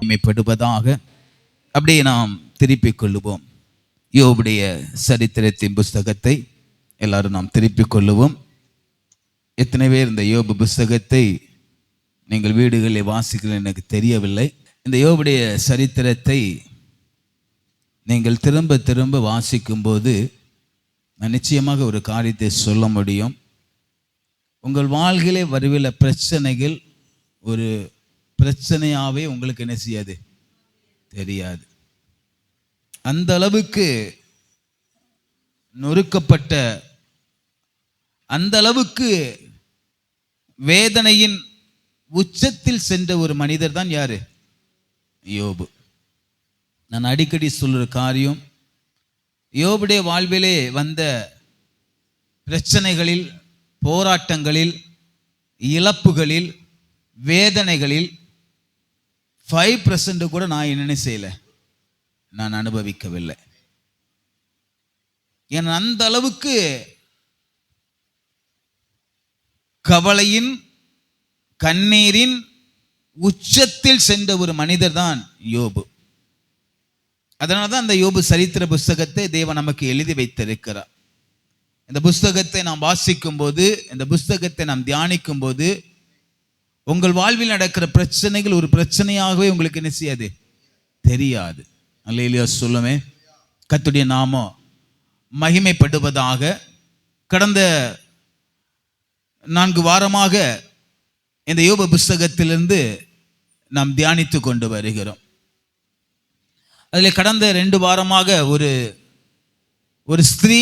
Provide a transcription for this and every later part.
மகிமைப்படுவதாக. அப்படியே நாம் திருப்பிக் கொள்ளுவோம். யோபுடைய சரித்திரத்தின் புஸ்தகத்தை எல்லாரும் நாம் திருப்பிக் கொள்ளுவோம். எத்தனை பேர் இந்த யோபு புஸ்தகத்தை நீங்கள் வீடுகளில் வாசிக்கிறீர்கள் எனக்கு தெரியவில்லை. இந்த யோபுடைய சரித்திரத்தை நீங்கள் திரும்ப திரும்ப வாசிக்கும்போது நான் நிச்சயமாக ஒரு காரியத்தை சொல்ல முடியும். உங்கள் வாழ்க்கையிலே வருவில பிரச்சனைகள் ஒரு பிரச்சனையாகவே உங்களுக்கு என்ன செய்யாது, தெரியாது. அந்த அளவுக்கு நொறுக்கப்பட்ட, அந்த அளவுக்கு வேதனையின் உச்சத்தில் சென்ற ஒரு மனிதர் தான் யாரு? யோபு. நான் அடிக்கடி சொல்ற காரியம், யோபுடைய வாழ்விலே வந்த பிரச்சனைகளில், போராட்டங்களில், இழப்புகளில், வேதனைகளில் 5% கூட நான் என்ன செய்யலை, நான் அனுபவிக்கவில்லை. என் அந்த அளவுக்கு கவலையின், கண்ணீரின் உச்சத்தில் சென்ற ஒரு மனிதர் தான் யோபு. அதனால தான் அந்த யோபு சரித்திர புஸ்தகத்தை தேவன் நமக்கு எழுதி வைத்திருக்கிறார். இந்த புஸ்தகத்தை நாம் வாசிக்கும் போது, இந்த புஸ்தகத்தை நாம் தியானிக்கும் போது, உங்கள் வாழ்வில் நடக்கிற பிரச்சனைகள் ஒரு பிரச்சனையாகவே உங்களுக்கு என்ன செய்யாது, தெரியாது. அல்லேலூயா சொல்லுமே. கர்த்தருடைய நாமம் மகிமைப்படுவதாக. கடந்த 4 வாரமாக இந்த யோபு புஸ்தகத்திலிருந்து நாம் தியானித்து கொண்டு வருகிறோம். அதில் கடந்த 2 வாரமாக ஒரு ஸ்திரீ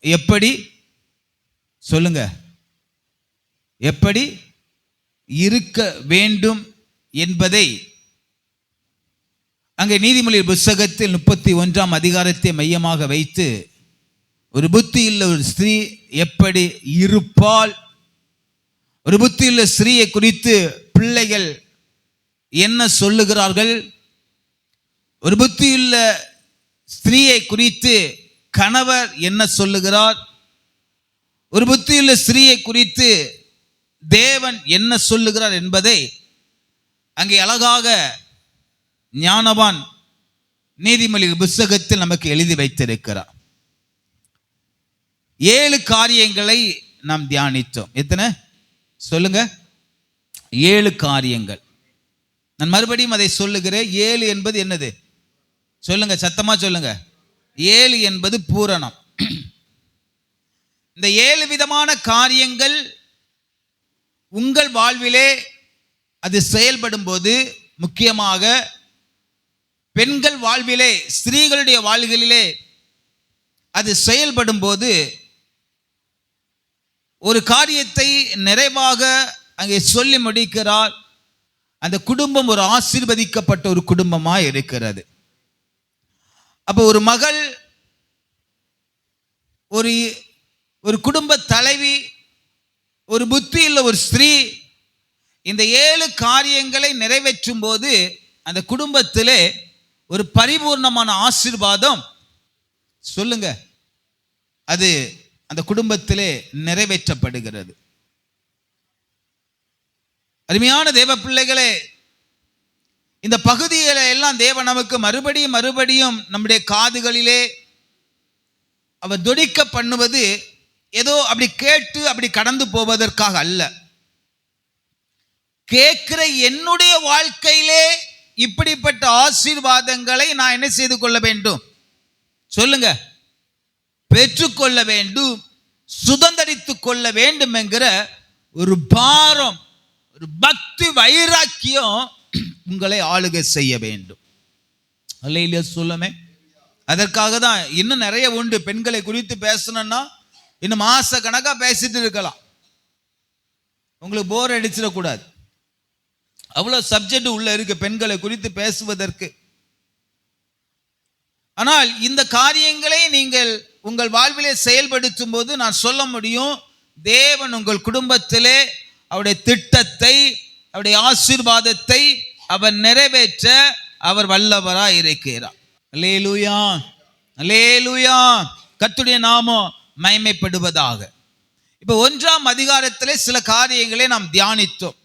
எப்படி சொல்லுங்க, எப்படி இருக்க வேண்டும் என்பதை அங்கே நீதிமொழி புஸ்தகத்தில் 31ஆம் அதிகாரத்தை மையமாக வைத்து ஒரு புத்தியுள்ள ஒரு ஸ்திரீ எப்படி இருப்பாள், ஒரு புத்தியுள்ள ஸ்திரீயை குறித்து பிள்ளைகள் என்ன சொல்லுகிறார்கள், ஒரு புத்தியுள்ள ஸ்திரீயை குறித்து கணவர் என்ன சொல்லுகிறார், ஒரு புத்தியுள்ள ஸ்திரீயை குறித்து தேவன் என்ன சொல்லுகிறார் என்பதை அங்கே அழகாக ஞானவான் நீதிமொழி புஸ்தகத்தில் நமக்கு எழுதி வைத்திருக்கிறார். 7 காரியங்களை நாம் தியானித்தோம். எத்தனை சொல்லுங்க? 7 காரியங்கள். நான் மறுபடியும் அதை சொல்லுகிறேன். 7 என்பது என்னது சொல்லுங்க, சத்தமா சொல்லுங்க. 7 என்பது பூரணம். இந்த 7 விதமான காரியங்கள் உங்கள் வாழ்விலே அது செயல்படும் போது, முக்கியமாக பெண்கள் வாழ்விலே, ஸ்திரீகளுடைய வாழ்விலே அது செயல்படும் போது, ஒரு காரியத்தை நிறைவாக அங்கே சொல்லி முடிக்கிறார். அந்த குடும்பம் ஒரு ஆசீர்வதிக்கப்பட்ட ஒரு குடும்பமாய் இருக்கிறது. அப்போ ஒரு மகள், ஒரு குடும்ப தலைவி, ஒரு புத்தியுள்ள ஒரு ஸ்திரீ இந்த 7 காரியங்களை நிறைவேற்றும் போது அந்த குடும்பத்திலே ஒரு பரிபூர்ணமான ஆசீர்வாதம் சொல்லுங்க, அது அந்த குடும்பத்திலே நிறைவேற்றப்படுகிறது. அருமையான தேவ பிள்ளைகளே, இந்த பகுதிகளை எல்லாம் தேவன் நமக்கு மறுபடியும் நம்முடைய காதுகளிலே அவர் துடிக்க பண்ணுவது ஏதோ அப்படி கேட்டு அப்படி கடந்து போவதற்காக அல்ல. கேட்கிற என்னுடைய வாழ்க்கையிலே இப்படிப்பட்ட ஆசீர்வாதங்களை நான் என்ன செய்து கொள்ள வேண்டும் சொல்லுங்க, பெற்றுக்கொள்ள வேண்டும், சுதந்தரித்துக் கொள்ள வேண்டும் என்கிற ஒரு பாரம், ஒரு பக்தி வைராக்கியம் உங்களை ஆளுகை செய்ய வேண்டும். அல்லேலூயா சொல்லுமே. அதற்காக தான் இன்னும் நிறைய உண்டு. பெண்களை குறித்து பேசணும்னா இன்னும் மாச கணக்கா பேசிட்டு இருக்கலாம். உங்களுக்கு போர் அடிச்சிடக்கூடாது. அவ்வளவு சப்ஜெக்ட் உள்ள இருக்கு பெண்களை குறித்து பேசுவதற்கு. ஆனால் இந்த காரியங்களை நீங்கள் உங்கள் வாழ்விலே செயல்படுத்தும் போது நான் சொல்ல முடியும், தேவன் உங்கள் குடும்பத்திலே அவருடைய திட்டத்தை, அவருடைய ஆசீர்வாதத்தை அவர் நிறைவேற்ற அவர் வல்லவராய் இருக்கிறார். அல்லேலூயா, அல்லேலூயா. கர்த்தருடைய நாமம் மகிமைப்படுவதாக. இப்போ 1ஆம் அதிகாரத்திலே சில காரியங்களை நாம் தியானித்தோம்.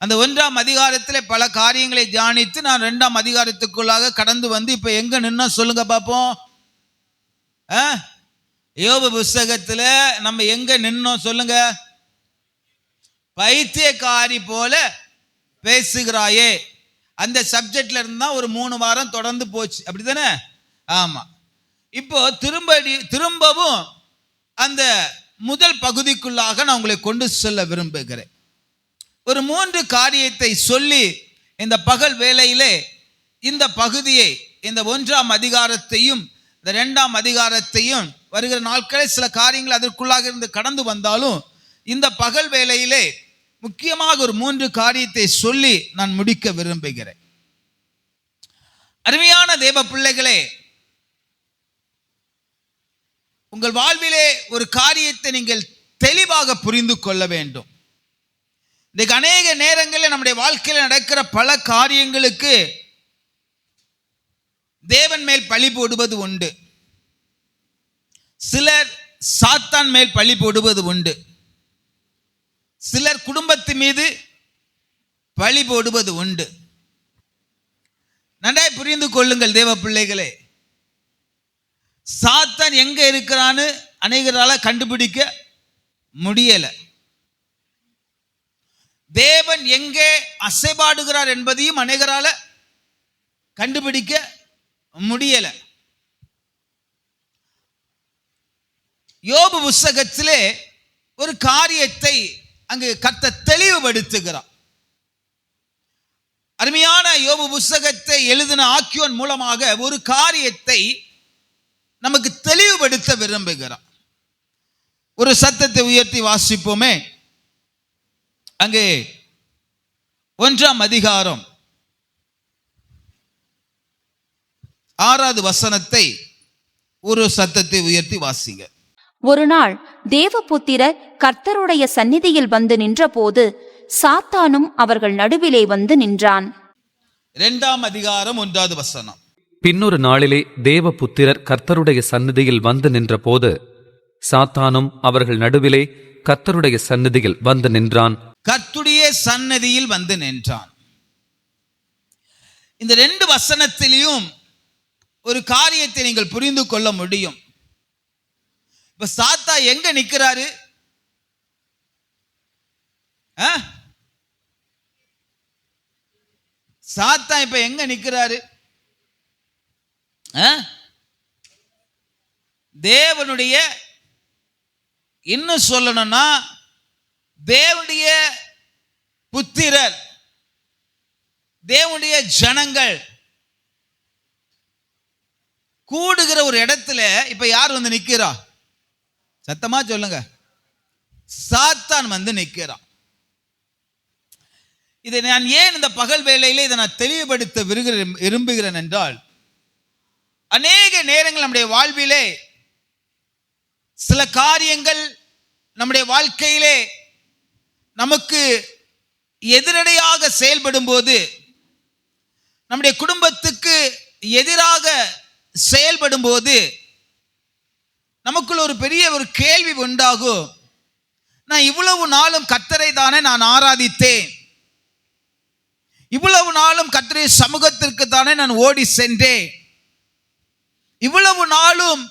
அந்த 1ஆம் அதிகாரத்திலே பல காரியங்களை தியானித்து நான் 2ஆம் அதிகாரத்துக்குள்ளாக கடந்து வந்து இப்ப எங்க நின்னா சொல்லுங்க பார்ப்போம். யோபு புஸ்தகத்துல நம்ம எங்க நின்னோம் சொல்லுங்க? பைத்தியக்காரி போல பேசுகிறாயே, அந்த சப்ஜெக்ட்ல இருந்தா ஒரு 3 வாரம் தொடர்ந்து போச்சு, அப்படித்தானே? ஆமா. இப்போ திரும்பவும் அந்த முதல் பகுதிக்குள்ளாக நான் உங்களை கொண்டு செல்ல விரும்புகிறேன். ஒரு 3 காரியத்தை சொல்லி இந்த பகல் வேளையிலே இந்த பகுதியை, இந்த 1ஆம் அதிகாரத்தையும் இந்த 2ஆம் அதிகாரத்தையும் வருகிற நாட்களில் சில காரியங்கள் அதற்குள்ளாக இருந்து கடந்து வந்தாலும் இந்த பகல் வேளையிலே முக்கியமாக ஒரு 3 காரியத்தை சொல்லி நான் முடிக்க விரும்புகிறேன். அருமையான தேவ பிள்ளைகளே, உங்கள் வாழ்விலே ஒரு காரியத்தை நீங்கள் தெளிவாக புரிந்து கொள்ள வேண்டும். இன்னைக்கு அநேக நேரங்களில் நம்முடைய வாழ்க்கையில் நடக்கிற பல காரியங்களுக்கு தேவன் மேல் பழி போடுவது உண்டு. சிலர் சாத்தான் மேல் பழி போடுவது உண்டு. சிலர் குடும்பத்தின் மீது பழி போடுவது உண்டு. நன்றாய் புரிந்து கொள்ளுங்கள் தேவ பிள்ளைகளே. சாத்தான் எங்க இருக்கிறான்னு அநேகரால கண்டுபிடிக்க முடியல. தேவன் எங்கே அசைபாடுகிறார் என்பதையும் அநேகரால கண்டுபிடிக்க முடியல. யோபு புஸ்தகத்திலே ஒரு காரியத்தை அங்கு கர்த்தர் தெளிவுபடுத்துகிறார். அருமையான யோபு புஸ்தகத்தை எழுதின ஆக்கியோன் மூலமாக ஒரு காரியத்தை நமக்கு தெளிவுபடுத்த விரும்புகிறார். ஒரு சத்தத்தை உயர்த்தி வாசிப்போமே. அங்கே 1ஆம் அதிகாரம் 6வது வசனத்தை ஒரு சத்தத்தை உயர்த்தி வாசிங்க. ஒரு நாள் தேவபுத்திரர் கர்த்தருடைய சந்நிதியில் வந்து நின்றபோது சாத்தானும் அவர்கள் நடுவிலே வந்து நின்றான். 2ஆம் அதிகாரம் 1வது வசனம். பின்னொரு நாளிலே தேவபுத்திரர் கர்த்தருடைய சந்நிதியில் வந்து நின்றபோது சாத்தானும் அவர்கள் நடுவிலே கர்த்தருடைய சந்நிதியில் வந்து நின்றான். கர்த்தருடைய சந்நிதியில் வந்து நின்றான். இந்த 2 வசனத்திலையும் ஒரு காரியத்தை நீங்கள் புரிந்து கொள்ள முடியும். இப்ப சாத்தா எங்க நிக்கிறாரு? சாத்தா இப்ப எங்க நிக்கிறாரு? தேவனுடைய, இன்னும் சொல்லணும்னா தேவனுடைய புத்திரர், தேவனுடைய ஜனங்கள் கூடுகிற ஒரு இடத்துல இப்ப யார் வந்து நிக்கிறா? சத்தமா சொல்லுங்க. சாத்தான் வந்து நிற்கிறான். இதை நான் ஏன் இந்த பகல் வேளையிலே இதை நான் தெளிவுபடுத்த விரும்புகிறேன் என்றால், அநேக நேரங்கள் நம்முடைய வாழ்விலே சில காரியங்கள் நம்முடைய வாழ்க்கையிலே நமக்கு எதிரடையாக செயல்படும் போது, நம்முடைய குடும்பத்துக்கு எதிராக செயல்படும் போது நமக்குள்ள ஒரு பெரிய ஒரு கேள்வி உண்டாகும். நான் இவ்வளவு நாளும் கர்த்தரை தானே நான் ஆராதித்தேன், இவ்வளவு நாளும் கர்த்தருடைய சமூகத்திற்கு தானே நான் ஓடி சென்றேன், இவ்வளவு நாளும்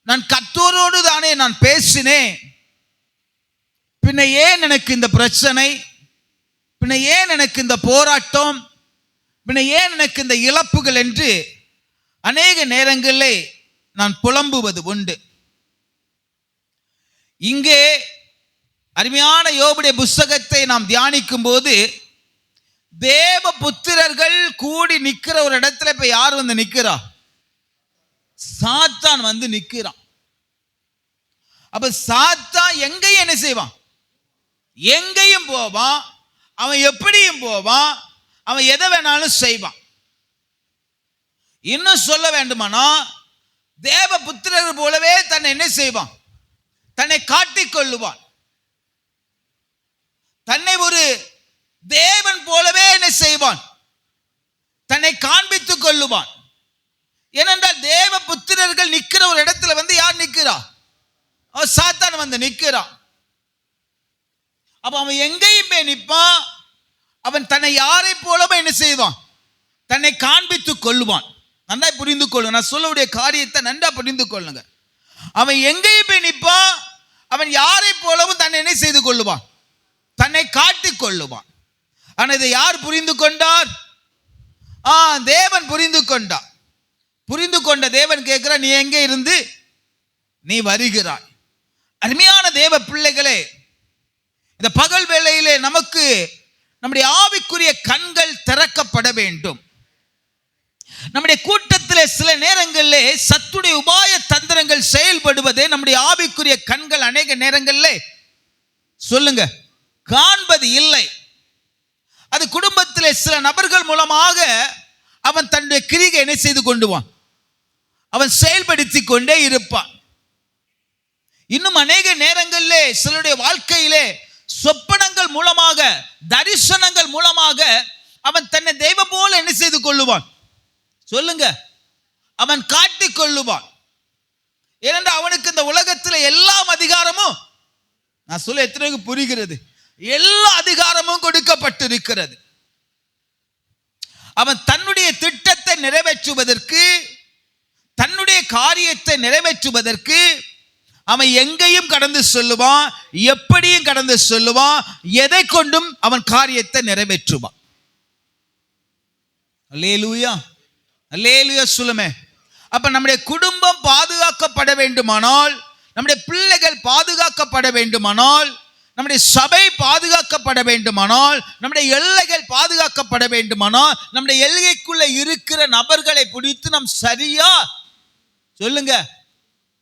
நான் கர்த்தரோடு தானே நான் பேசினேன், பின்ன ஏன் எனக்கு இந்த பிரச்சனை, பின்ன ஏன் எனக்கு இந்த போராட்டம், பின்ன ஏன் எனக்கு இந்த இழப்புகள் என்று அநேக நேரங்களிலே நான் புலம்புவது உண்டு. இங்கே அருமையான யோபுடைய புஸ்தகத்தை நாம் தியானிக்கும் போது தேவ புத்திரர்கள் கூடி நிக்கிற ஒரு இடத்துல இப்ப யார் வந்து நிக்கிறா? சாத்தான் வந்து நிக்கிறான். அப்ப சாத்தான் எங்கேயும் என்ன செய்வான்? எங்கேயும் போவான். அவன் எப்படியும் போவான். அவன் எதை வேணாலும் செய்வான். இன்னும் சொல்ல வேண்டுமானா தேவ புத்திரர்கள் போலவே தன்னை என்ன செய்வான்? தன்னை காட்டிக் கொள்ளுவான். தன்னை ஒரு தேவன் போலவே என்ன செய்வான்? தன்னை காண்பித்துக் கொள்ளுவான். ஏனென்றால் தேவ புத்திரர்கள் நிக்கிற ஒரு இடத்துல வந்து யார் நிக்கிறா? சாத்தான் வந்து நிக்கிறான். அப்ப அவன் எங்கேயும் போய் நிற்பான். அவன் தன்னை யாரை போலவே என்ன செய்வான்? தன்னை காண்பித்துக் கொள்ளுவான். நன்றா புரிந்து கொள்ளுங்க, நான் சொல்லக்கூடிய காரியத்தை நன்றா புரிந்து கொள்ளுங்க. அவன் எங்கேயும் போய் நிற்பான், அவன் யாரை போலவும் தன்னை என்ன செய்து கொள்ளுவான்? தன்னை காட்டிக் கொள்ளுவான். ஆனால் இதை யார் புரிந்து கொண்டார்? தேவன் புரிந்து கொண்டார். புரிந்து கொண்ட தேவன் கேட்கிறார், நீ எங்கே இருந்து நீ வருகிறாய்? அருமையான தேவ பிள்ளைகளே, இந்த பகல் வேளையிலே நமக்கு நம்முடைய ஆவிக்குரிய கண்கள் திறக்கப்பட வேண்டும். நம்முடைய கூட்டத்திலே சில நேரங்களிலே சத்துடைய உபாய தந்திரங்கள் செயல்படுவதே நம்முடைய ஆவிக்குரிய கண்கள் அநேக நேரங்களிலே சொல்லுங்க காண்பது இல்லை. அது குடும்பத்திலே சில நபர்கள் மூலமாக அவன் தன்னுடைய கிரியை என்ன செய்து கொண்டுவான்? அவன் செயல்படுத்தி கொண்டே இருப்பான். இன்னும் அநேக நேரங்களிலே சிலருடைய வாழ்க்கையிலே சொப்பனங்கள் மூலமாக, தரிசனங்கள் மூலமாக அவன் தன்னை தெய்வம் போல என்ன செய்து கொள்ளுவான்? சொல்லுங்க, அவன் காட்டிக் கொள்ளுவான். ஏனென்றால் அவனுக்கு இந்த உலகத்தில் எல்லா அதிகாரமும், நான் சொல்ல எத்தனை புரிகிறது, எல்லா அதிகாரமும் கொடுக்கப்பட்டிருக்கிறது. அவன் தன்னுடைய திட்டத்தை நிறைவேற்றுவதற்கு, தன்னுடைய காரியத்தை நிறைவேற்றுவதற்கு அவன் எங்கேயும் கடந்து சொல்லுவான், எப்படியும் கடந்து சொல்லுவான், எதை கொண்டும் அவன் காரியத்தை நிறைவேற்றுவான். அல்லேலூயா, அல்லேலூயா சொல்லுமே. அப்ப நம்முடைய குடும்பம் பாதுகாக்கப்பட வேண்டுமானால், நம்முடைய பிள்ளைகள் பாதுகாக்கப்பட வேண்டுமானால், நம்முடைய சபை பாதுகாக்கப்பட வேண்டுமானால், நம்முடைய எல்லைகள் பாதுகாக்கப்பட வேண்டுமானால், நம்முடைய எல்லைக்குள்ள இருக்கிற நபர்களை பிடித்து நாம் சரியா சொல்லுங்க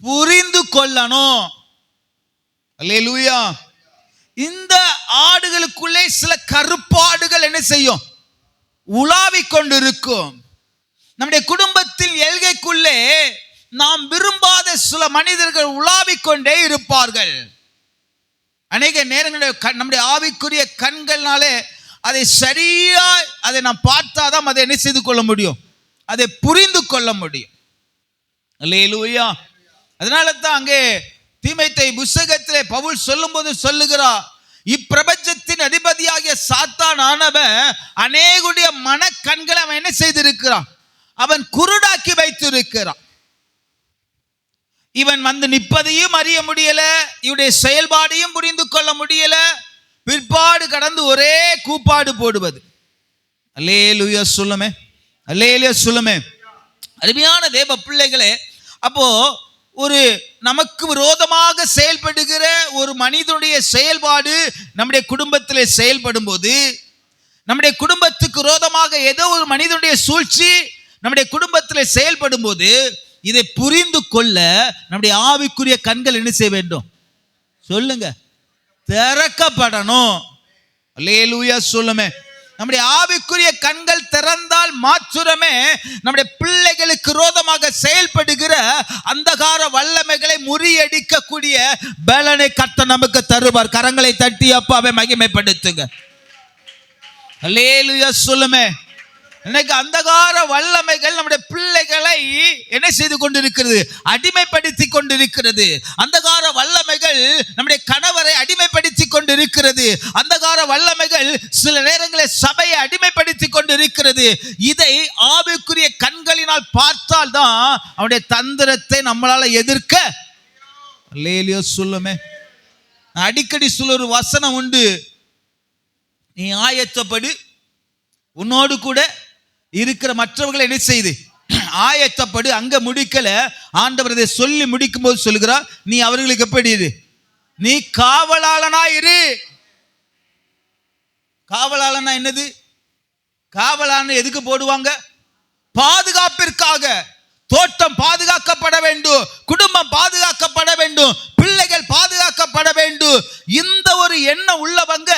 புரிந்து கொள்ளணும். அல்லேலூயா. இந்த ஆடுகளுக்குள்ளே சில கருப்பாடுகள் என்ன செய்யும்? உலாவிக் கொண்டிருக்கும். நம்முடைய குடும்பத்தில் எல்கைக்குள்ளே நாம் விரும்பாத சில மனிதர்கள் உலாவிக் கொண்டே இருப்பார்கள். அநேக நேரங்களில் நம்முடைய ஆவிக்குரிய கண்கள்னாலே அதை சரியா அதை நாம் பார்த்தாதான் அதை என்ன செய்து கொள்ள முடியும்? அதை புரிந்து கொள்ள முடியும். அல்லேலூயா. அதனால தான் அங்கே தீமோத்தேயு புத்தகத்திலே பவுல் சொல்லும்போது சொல்லுகிறார், இப்பிரபஞ்சத்தின் அதிபதியாகிய சாத்தான் ஆனவன் அநேகுடைய மனக்கண்களை அவன் என்ன செய்திருக்கிறான்? அவன் குருடாக்கி வைத்திருக்கிறான். இவன் வந்து நிற்பதையும் அறிய முடியல, இவனுடைய செயல்பாடையும் புரிந்து கொள்ள முடியல, பிற்பாடு கடந்து ஒரே கூப்பாடு போடுவது. அல்லேலூயா சொல்லுமே, அல்லேலூயா சொல்லுமே. அருமையான தேவ பிள்ளைகளே, அப்போ ஒரு நமக்கு விரோதமாக செயல்படுகிற ஒரு மனிதனுடைய செயல்பாடு நம்முடைய குடும்பத்திலே செயல்படும் போது, நம்முடைய குடும்பத்துக்கு விரோதமாக ஏதோ ஒரு மனிதனுடைய சூழ்ச்சி நம்முடைய குடும்பத்திலே செயல்படும் போது, இதை புரிந்து கொள்ள நம்முடைய ஆவிக்குரிய கண்கள் என்ன செய்ய வேண்டும்? சொல்லுங்க, திறக்கப்படணும். அல்லேலூயா சொல்லுமே. நம்முடைய ஆவிக்குரிய கண்கள் திறந்தால் மாத்திரமே நம்முடைய பிள்ளைகளுக்கு விரோதமாக செயல்படுகிற அந்தகார வல்லமைகளை முறியடிக்கக்கூடிய பலனை கர்த்தர் நமக்கு தருவார். கரங்களை தட்டி அப்பாவை மகிமைப்படுத்துங்க. அல்லேலூயா சொல்லுமே. இன்னைக்கு அந்தகார வல்லமைகள் நம்முடைய பிள்ளைகளை என்ன செய்து கொண்டிருக்கிறது? அடிமைப்படுத்தி கொண்டிருக்கிறது. அந்தகார வல்லமைகள் நம்முடைய கணவரை அடிமைப்படுத்தி கொண்டிருக்கிறது. அந்தகார வல்லமைகள் சில நேரங்களில் சபையை அடிமைப்படுத்தி கொண்டிருக்கிறது. இதை ஆவிக்குரிய கண்களினால் பார்த்தால் தான் அவனுடைய தந்திரத்தை நம்மளால எதிர்க்க. அல்லேலூயா சொல்லுமே. அடிக்கடி சொல்ல ஒரு வசனம் உண்டு, நீ ஆயத்தப்படு, உன்னோடு கூட இருக்கிற மற்றவர்களை என்ன செய்து ஆயத்தப்படு. அங்க முடிக்கல, ஆண்டவர் இதை சொல்லி முடிக்கும் போது சொல்லுகிறார், நீ அவர்களுக்கு எப்படி இரு? நீ காவலாளனா இரு. காவலாளனா என்னது? காவலாளன் எதுக்கு போடுவாங்க? பாதுகாப்பிற்காக. தோட்டம் பாதுகாக்கப்பட வேண்டும், குடும்பம் பாதுகாக்கப்பட வேண்டும், பிள்ளைகள் பாதுகாக்கப்பட வேண்டும். இந்த ஒரு எண்ணம் உள்ளவங்க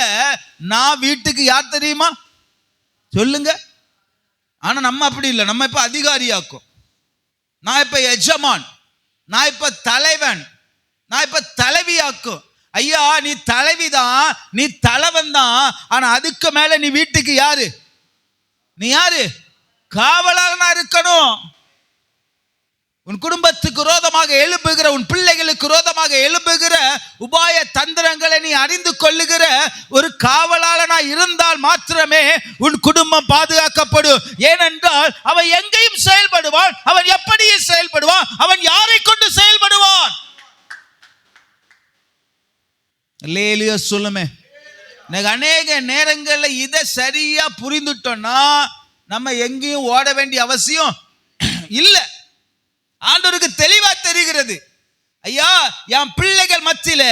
நான் வீட்டுக்கு யார் தெரியுமா? சொல்லுங்க. ஆனா நம்ம அப்படி இல்லை. நம்ம இப்ப அதிகாரியாக்கும், நான் இப்ப எஜமான், நான் இப்ப தலைவன், நான் இப்ப தலைவியாக்கும். ஐயா, நீ தலைவிதான், நீ தலைவன் தான். ஆனா அதுக்கு மேல நீ வீட்டுக்கு யாரு? நீ யாரு? காவலாளனா இருக்கணும். உன் குடும்பத்துக்கு விரோதமாக எழுப்புகிற, உன் பிள்ளைகளுக்கு விரோதமாக எழுப்புகிற உபாய தந்திரங்களை நீ நீ அறிந்து கொள்ளுகிற ஒரு காவலாளனா இருந்தால் மாத்திரமே உன் குடும்பம் பாதுகாக்கப்படும். ஏனென்றால் அவன் எங்கேயும் செயல்படுவான், அவன் எப்படியும் செயல்படுவான், அவன் யாரை கொண்டு செயல்படுவான். அல்லேலூயா சொல்லுமே. அநேக நேரங்கள்ல இதை சரியா புரிந்துட்டோம்னா நம்ம எங்கேயும் ஓட வேண்டிய அவசியம் இல்லை. ஆண்டவருக்கு தெளிவா தெரிகிறது, ஐயா என் பிள்ளைகள் மத்தியில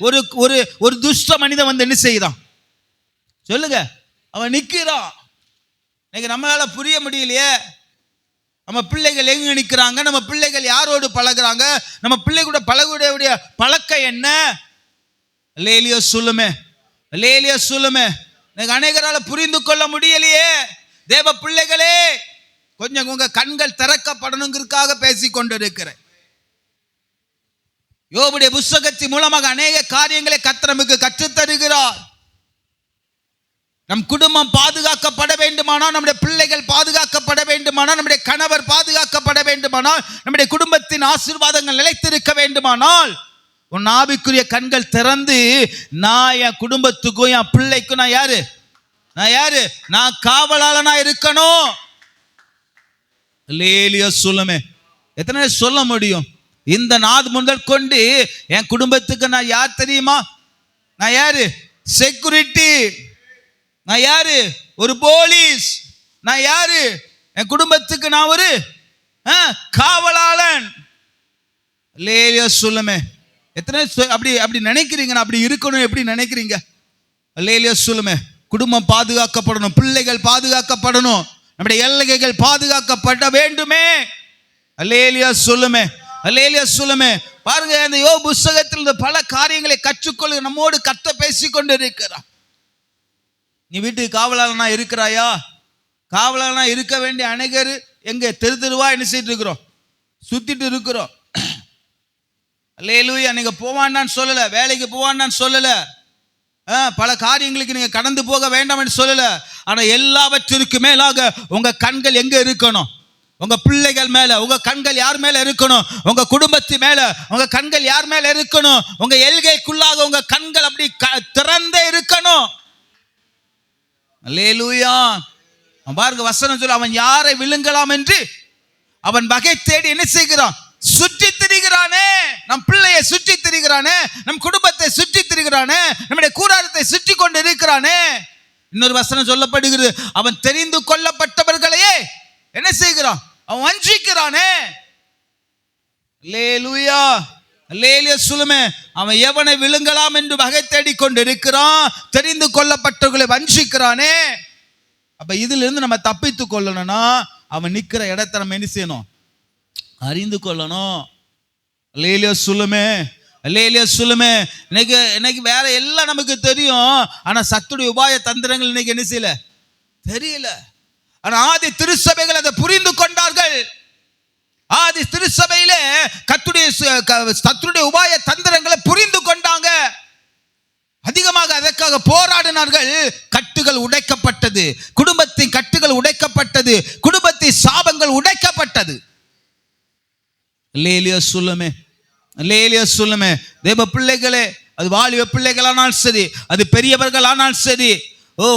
ஒரு ஒரு ஒரு துஷ்ட மனிதன் வந்து என்ன செய்யறான் சொல்லுங்க, அவன் நிக்கிறான். இன்னைக்கு நம்மளால புரிய முடியலையே, நம்ம பிள்ளைகள் எங்க நிக்கிறாங்க, நம்ம பிள்ளைகள் யாரோடு பழகுறாங்க, நம்ம பிள்ளை கூட பழகுடைய பழக்கம் என்ன. அல்லேலூயா சொல்லுமே, அல்லேலூயா சொல்லுமே. இன்னைக்கு அநேகரால புரிந்து கொள்ள முடியலையே. தேவ பிள்ளைகளே, கொஞ்சம் உங்க கண்கள் திறக்கப்படணுங்கிறதுக்காக பேசிக் கொண்டிருக்கிறேன். யோபுடைய புத்தகத்தின் மூலமாக அநேக காரியங்களை கர்த்தர் நமக்கு கற்றுத் தருகிறார். நம் குடும்பம் பாதுகாக்கப்பட வேண்டுமானால், நம்முடைய பிள்ளைகள் பாதுகாக்கப்பட வேண்டுமானால், நம்முடைய கணவர் பாதுகாக்கப்பட வேண்டுமானால், நம்முடைய குடும்பத்தின் ஆசீர்வாதங்கள் நிலைத்திருக்க வேண்டுமானால், உன் ஆவிக்குரிய கண்கள் திறந்து நான் என் குடும்பத்துக்கும் என் பிள்ளைக்கும் நான் யாரு நான் காவலாளனா இருக்கணும். அல்லேலூயா சொல்லுமே. எத்தனை சொல்ல முடியும்? இந்த நாள் முதல் கொண்டு என் குடும்பத்துக்கு நான் யார் தெரியுமா? நான் யாரு? செக்யூரிட்டி. நான் யாரு? ஒரு போலீஸ். நான் யாரு? என் குடும்பத்துக்கு நான் ஒரு காவலாளன். அல்லேலூயா சொல்லுமே. எத்தனை அப்படி நினைக்கிறீங்க? அப்படி இருக்கணும் எப்படி நினைக்கிறீங்க? அல்லேலூயா சொல்லுமே. குடும்பம் பாதுகாக்கப்படணும், பிள்ளைகள் பாதுகாக்கப்படணும், நம்முடைய எல்லைகள் பாதுகாக்கப்பட வேண்டுமே. அல்லேலூயா சொல்லுமே, அல்லேலூயா சொல்லுமே. பாருங்க, இந்த யோபு புத்தகத்தில் பல காரியங்களை கற்றுக்கொள்ள நம்மோடு கர்த்தர் பேசிக் கொண்டு இருக்கிறார். நீ வீட்டுக்கு காவலாளனா இருக்கிறாயா? காவலாளனா இருக்க வேண்டிய அநேகர் எங்க தெருவா என்ன செய்து இருக்கிறோம், சுத்திட்டு இருக்கிறோம். அல்லேலூயா. நீங்க போவான்னு சொல்லல, வேலைக்கு போவான்னு சொல்லல, பல காரியங்களுக்கு நீங்க கடந்து போக வேண்டாம் என்று சொல்லல. ஆனா எல்லாவற்றிற்கு மேலாக உங்க கண்கள் எங்க இருக்கணும்? உங்க பிள்ளைகள் மேல உங்க கண்கள் யார் மேல இருக்கணும்? உங்க குடும்பத்து மேல உங்க கண்கள் யார் மேல இருக்கணும்? உங்க எல்கைக்குள்ளாக உங்க கண்கள் அப்படி திறந்தே இருக்கணும். அல்லேலூயா. பாருங்க, வசனம் சொல்ல, அவன் யாரை விழுங்கலாம் என்று அவன் வகை தேடி என்ன செய்கிறான்? சுற்றி திரிகிறானே. நம் பிள்ளையை சுற்றி திரிகிறானே, நம் குடும்பத்தை சுற்றி திரிகிறானே, நம்முடைய கூடாரத்தை சுற்றி கொண்டு இருக்கிறானே. இன்னொரு வசனம் சொல்லப்படுகிறது, அவன் தெரிந்து கொள்ளப்பட்டவர்களையே என்ன செய்கிறான்? அவன் வஞ்சிக்கிறானே. அல்லேலூயா, அல்லேலூயா சொல்லுமே. அவன் எவனை விழுங்கலாம் என்று வகை தேடி கொண்டு இருக்கிறான், தெரிந்து கொள்ளப்பட்டவர்களை வஞ்சிக்கிறானே. அப்ப இதுல இருந்து நம்ம தப்பித்து கொள்ளணும்னா அவன் நிக்கிற இடத்தை நம்ம என்ன செய்யணும்? அறிந்து கொள்ளணும். அல்லேலூயா சொல்லுமே, அல்லேலூயா சொல்லுமே. இன்னைக்கு வேற எல்லாம் நமக்கு தெரியும், ஆனா சத்துடைய உபாய தந்திரங்கள் இன்னைக்கு என்ன செய்யல, தெரியல. ஆனா ஆதி திருச்சபைகள் அதை புரிந்து கொண்டார்கள். ஆதி திருச்சபையில சத்துடைய உபாய தந்திரங்களை புரிந்து கொண்டாங்க. அதிகமாக அதற்காக போராடினார்கள். கட்டுகள் உடைக்கப்பட்டது, குடும்பத்தின் கட்டுகள் உடைக்கப்பட்டது, குடும்பத்தின் சாபங்கள் உடைக்கப்பட்டது. அல்லேலூயா சொல்லுமே, அல்லேலூயா சொல்லுமே. தேவ பிள்ளைகளே, அது வாலிப பிள்ளைகளானால் சரி, அது பெரியவர்கள் ஆனால் சரி,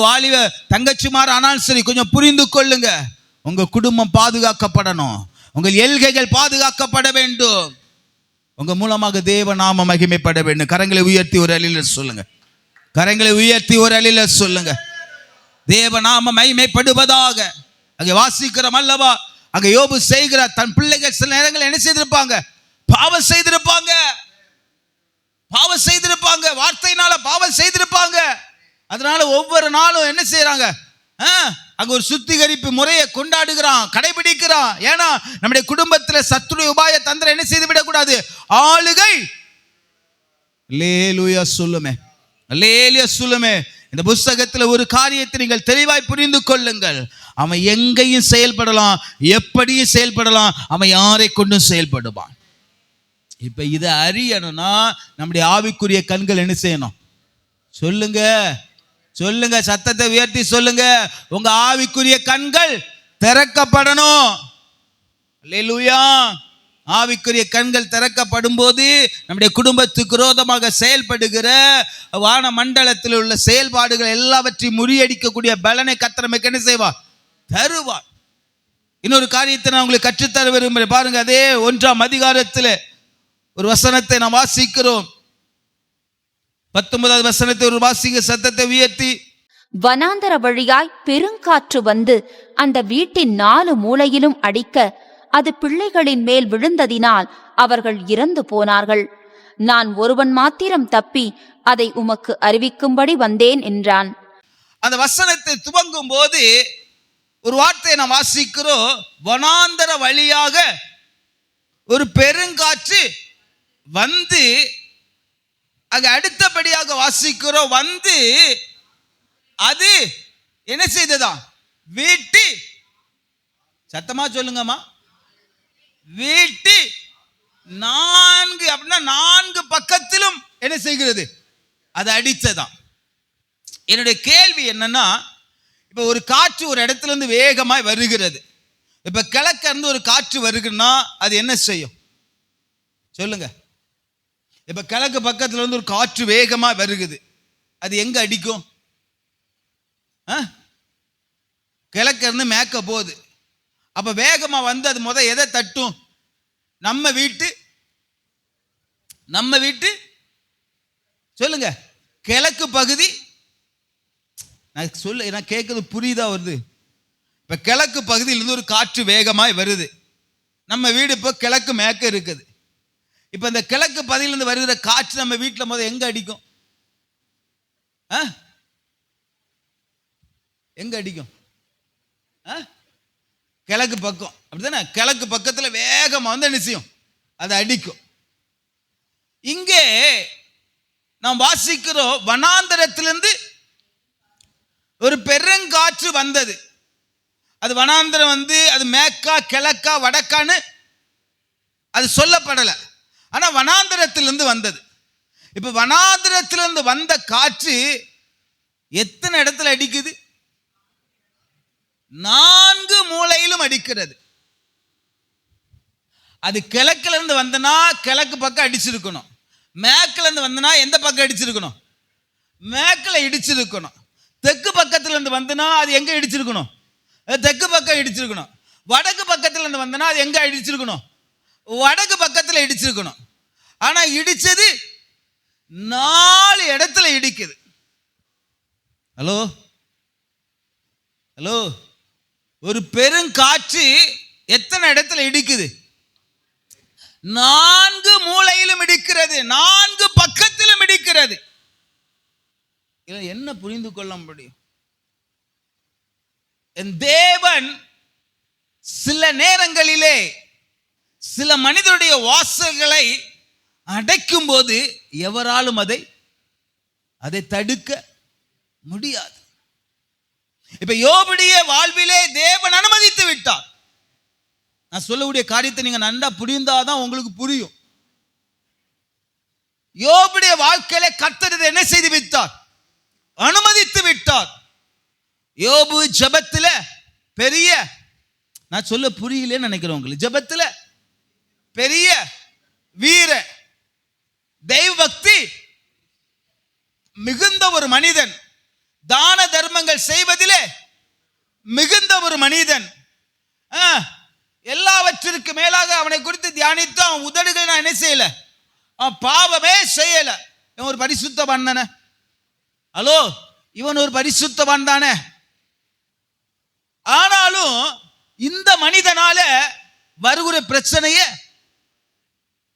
வாலிப தங்கச்சிமார் ஆனால் சரி, கொஞ்சம் புரிந்து கொள்ளுங்க. உங்க குடும்பம் பாதுகாக்கப்படணும், உங்கள் எல்கைகள் பாதுகாக்கப்பட வேண்டும், உங்க மூலமாக தேவ நாம மகிமைப்பட வேண்டும். கரங்களை உயர்த்தி ஒரு அலில சொல்லுங்க, கரங்களை உயர்த்தி ஒரு அலில சொல்லுங்க. தேவ நாம மகிமைப்படுவதாக. அங்கே வாசிக்கிறோம் அல்லவா, அங்க யோபு செய்கிற தன் பிள்ளைகள் சில நேரங்கள் என்ன செய்திருப்பாங்க? பாவம் செய்திருப்பாங்க, பாவம் செய்திருப்பாங்க, வார்த்தையினால பாவம் செய்திருப்பாங்க. அதனால ஒவ்வொரு நாளும் என்ன செய்யறாங்க? அங்க ஒரு சுத்திகரிப்பு முறையை கொண்டாடுகிறான், கடைபிடிக்கிறான். ஏன்னா நம்முடைய குடும்பத்தில் சத்துருடைய உபாய தந்திரம் என்ன செய்து விடக்கூடாது, ஆளுகை. அல்லேலூயா சொல்லுமே, அல்லேலூயா சொல்லுமே. இந்த புத்தகத்தில் ஒரு காரியத்தை நீங்கள் தெளிவாய் புரிந்து கொள்ளுங்கள். அவன் எங்கேயும் செயல்படலாம், எப்படியும் செயல்படலாம், அவன் யாரை கொண்டும் செயல்படுவான். இப்ப இதை அறியணும்னா நம்முடைய ஆவிக்குரிய கண்கள் என்ன செய்யணும்? சொல்லுங்க, சொல்லுங்க, சத்தத்தை உயர்த்தி சொல்லுங்க. உங்க ஆவிக்குரிய கண்கள் திறக்கப்படணும். அல்லேலூயா, ஆவிக்குரிய கண்கள் திறக்கப்படும் போது நம்முடைய குடும்பத்துக்கு விரோதமாக செயல்படுகிற வான மண்டலத்தில் உள்ள செயல்பாடுகள் எல்லாவற்றையும் முறியடிக்கக்கூடிய பலனை கர்த்தர் நமக்கு என்ன செய்வார்? தருவார். இன்னொரு காரியத்தை நான் உங்களுக்கு கற்றுத்தர விரும்புகிறேன். பாருங்க, அதே 1ஆம் அதிகாரத்தில் ஒரு வசனத்தை நாம் வாசிக்கிறோம். 19வது வசனத்தை ஒரு வாசிக்க சத்தத்தை உயர்த்தி. வனாந்தர வழியாய் பெருங்காற்று வந்து அந்த வீட்டின் 4 மூலையிலும் அடிக்க அது பிள்ளைகளின் மேல் விழுந்ததினால் அவர்கள் இறந்து போனார்கள். நான் ஒருவன் மாத்திரம் தப்பி அதை உமக்கு அறிவிக்கும்படி வந்தேன் என்றான். அந்த வசனத்தை துவங்கும் போது ஒரு வார்த்தையை நாம் வாசிக்கிறோம். வனாந்தர வழியாக ஒரு பெருங்காற்று வந்து, அங்க அடுத்தபடியாக வாசிக்கிறோம், வந்து அது என்ன செய்ததா? வீட்டு, சத்தமா சொல்லுங்கம்மா, வீட்டு 4 அப்படின்னா 4 பக்கத்திலும் என்ன செய்கிறது? அது அடித்ததாம். என்னுடைய கேள்வி என்னன்னா, இப்ப ஒரு காற்று ஒரு இடத்துல இருந்து வேகமாய் வருகிறது. இப்ப கிழக்க இருந்து ஒரு காற்று வருகுன்னா அது என்ன செய்யும்? சொல்லுங்க. இப்ப கிழக்கு பக்கத்துல இருந்து ஒரு காற்று வேகமா வருகுது, அது எங்க அடிக்கும்? கிழக்க இருந்து மேற்க போகுது. அப்ப வேகமா வந்து அது முத எதை தட்டும்? நம்ம வீட்டு சொல்லுங்க, கிழக்கு பகுதி. நான் கேட்கறது புரியுதா வருது? இப்ப கிழக்கு பகுதியிலிருந்து ஒரு காற்று வேகமாய் வருது. நம்ம வீடு இப்போ கிழக்கு மேற்க இருக்குது. இப்ப இந்த கிழக்கு பகுதியிலிருந்து வருகிற காற்று நம்ம வீட்டில் முத எங்க அடிக்கும்? எங்க அடிக்கும்? கிழக்கு பக்கம், அப்படித்தானே? கிழக்கு பக்கத்துல வேகமா வந்து என்ன செய்யும்? அது அடிக்கும். இங்கே நாம் வாசிக்கிறோம், வனாந்தரத்திலிருந்து ஒரு பெருங்காற்று வந்தது. அது வனாந்தரம் வந்து அது மேற்கா கிழக்கா வடக்கான்னு அது சொல்லப்படலை. ஆனா வனாந்தரத்திலிருந்து வந்தது. இப்ப வனாந்தரத்திலிருந்து வந்த காற்று எத்தனை இடத்துல அடிக்குது? 4 மூலையிலும் அடிக்கிறது. அது கிழக்குல இருந்து வந்தனா கிழக்கு பக்கம் அடிச்சிருக்கணும். மேற்குல இருந்து வந்தனா எந்த பக்கம் அடிச்சிருக்கணும்? மேற்குல இடிச்சிருக்கணும். தெற்கு பக்கத்துல இருந்து வந்தனா அது எங்க இடிச்சிருக்கணும்? தெற்கு பக்கம் இடிச்சிருக்கணும். வடக்கு பக்கத்துல இருந்து வந்தனா அது எங்க இடிச்சிருக்கணும்? வடக்கு பக்கத்துல இடிச்சிருக்கணும். ஆனா இடிச்சது 4 இடத்துல இடிக்குது. ஹலோ ஹலோ, ஒரு பெருங்காற்று எத்தனை இடத்துல இடிக்குது? 4 மூலையிலும் இடிக்கிறது, 4 பக்கத்திலும் இடிக்கிறது. என்ன புரிந்து கொள்ள முடியும்? என் தேவன் சில நேரங்களிலே சில மனிதனுடைய வாசல்களை அடைக்கும் போது எவராலும் அதை தடுக்க முடியாது. இப்ப யோபுடைய வாழ்விலே தேவன் அனுமதித்து விட்டார். நான் சொல்லக்கூடிய காரியத்தை நீங்க நன்றா புரிந்தாதான் உங்களுக்கு புரியும். யோபுடைய வாழ்க்கையிலே கர்த்தர் என்ன செய்து விட்டார்? அனுமதித்து விட்டார். யோபு ஜெபத்துல பெரிய, நான் சொல்ல புரியலன்னு நினைக்கிறேன் உங்களுக்கு, ஜெபத்துல பெரிய வீர, தெய்வ பக்தி மிகுந்த ஒரு மனிதன், தான தர்மங்கள் செய்வதிலே மிகுந்த ஒரு மனிதன். எல்லாவற்றிற்கு மேலாக அவனை குறித்து தியானித்து அவன் உதடுகளை நான் என்ன செய்யல, அவன் பாவமே செய்யல. இவன் ஒரு பரிசுத்தவான் தானே? ஹலோ, இவன் ஒரு பரிசுத்தவான் தானே? ஆனாலும் இந்த மனிதனால வருகிற பிரச்சனைய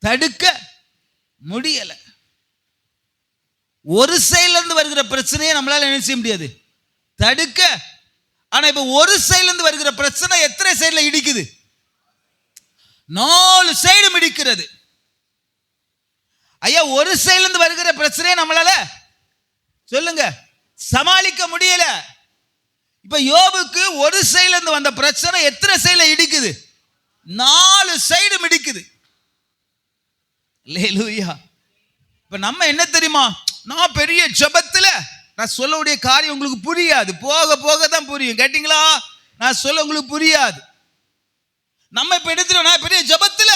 தடுக்க முடியல. ஒரு சைடுல இருந்து வருகிற பிரச்சனையை நம்மளால என்ன செய்ய முடியாது? தடுக்க. ஆனா இப்ப ஒரு சைடுல இருந்து வருகிற பிரச்சனை எத்தனை சைடுல இடிக்குது? 4 சைடும் இடிக்கிறது. ஐயா, ஒரு சைடுல இருந்து வருகிற பிரச்சனையை நம்மளால சொல்லுங்க சமாளிக்க முடியல. இப்ப யோபுக்கு ஒரு சைடுல இருந்து வந்த பிரச்சனை எத்தனை சைடுல இடிக்குது? 4 சைடும் இடிக்குது. அல்லேலூயா. இப்ப நம்ம என்ன தெரியுமா, நான் பெரிய ஜெபத்துல, நான் சொல்லக்கூடிய காரியம் உங்களுக்கு புரியாது, போக போக தான் புரியும். கேட்டீங்களா? நான் சொல்ல உங்களுக்கு புரியாது. நம்ம இப்ப எடுத்துட்டோம், நான் பெரிய ஜெபத்துல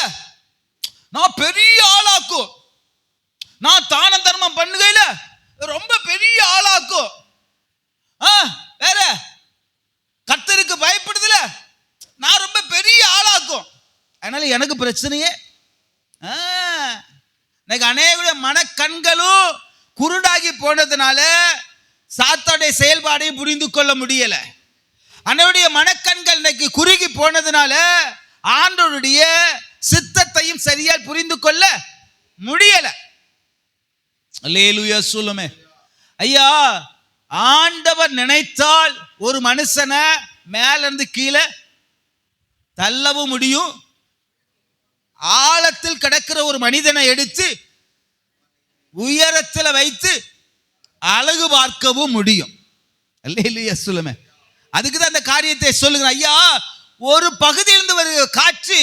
நான் பெரிய ஆளாக்கும். நான் தான தர்மம் பண்ணுகையில ரொம்ப பெரிய ஆளாக்கும். வேற கர்த்தருக்கு பயப்படுதுல நான் ரொம்ப பெரிய ஆளாக்கும். அதனால எனக்கு பிரச்சனையே. எனக்கு அநேக மனக்கண்களும் குருடாகி போனதுனால சாத்தானுடைய செயல்பாடையும் புரிந்து கொள்ள முடியல. அன்னையுடைய மனக்கண்கள் இன்னைக்கு குறுகி போனதுனால ஆண்டவருடைய சித்தத்தையும் சரியால் புரிந்து கொள்ள முடியல. அல்லேலூயா சொல்லுமே. ஐயா, ஆண்டவர் நினைத்தால் ஒரு மனுஷனை மேல இருந்து கீழே தள்ளவும் முடியும், ஆழத்தில் கிடக்கிற ஒரு மனிதனை எடுத்து உயரத்தில் வைத்து அழகு பார்க்கவும் முடியும். அல்லேலூயா சொல்லுமே. அதுக்கு தான் அந்த காரியத்தை சொல்லுகிறேன். ஐயா, ஒரு பகுதியிலிருந்து வருகிற காற்று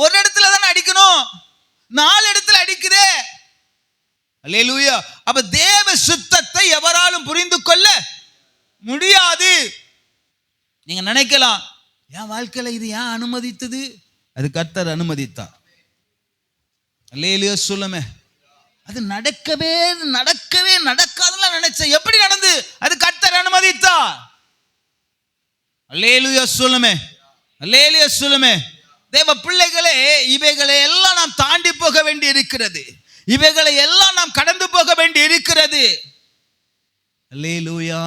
ஒரு இடத்துல தானே அடிக்கணும், 4 இடத்துல அடிக்குதே. அல்லேலூயா. அப்ப தேவ சுத்தத்தை எவராலும் புரிந்து கொள்ள முடியாது. நீங்க நினைக்கலாம், என் வாழ்க்கையில இது ஏன் அனுமதித்தது? அது கர்த்தர் அனுமதித்தார். அல்லேலூயா சொல்லுமே. அது நடக்கவே நடக்காதுன்னு நினைச்சேன். எப்படி நடந்து? அது கர்த்தர் அனுமதித்தார். அல்லேலூயா சொல்லுமே. அல்லேலூயா சொல்லுமே. தேவ பிள்ளைகளே, இவைகளை எல்லாம் நாம் தாண்டி போக வேண்டி இருக்கிறது. இவைகளை எல்லாம் நாம் கடந்து போக வேண்டி இருக்கிறது. அல்லேலூயா,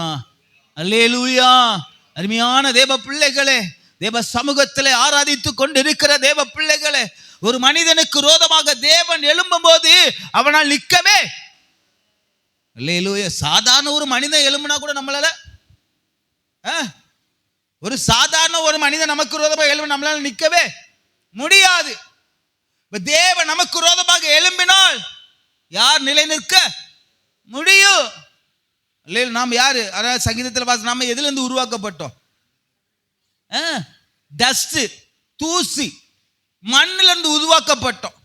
அல்லேலூயா. அருமையான தேவ பிள்ளைகளே, தேவ சமூகத்திலே ஆராதித்துக் கொண்டிருக்கிற தேவ பிள்ளைகளே, ஒரு மனிதனுக்கு விரோதமாக தேவன் எழும்பும் போது அவனால் நிற்கவே. அல்லேலூயா. சாதாரண ஒரு மனிதன் எழும்பினா கூட நம்மளால, ஒரு சாதாரண ஒரு மனிதன் நமக்கு விரோதமாக எழும்ப நம்மளால நிற்கவே முடியாது. தேவன் நமக்கு விரோதமாக எழும்பினால் யார் நிலை நிற்க முடியும்? நாம் யாரு? அதாவது சங்கீதத்தில் பார்த்து நம்ம எதுல இருந்து உருவாக்கப்பட்டோம்? டஸ்ட், தூசி, மண்ணில இருந்து உருவாக்கப்பட்டோம்.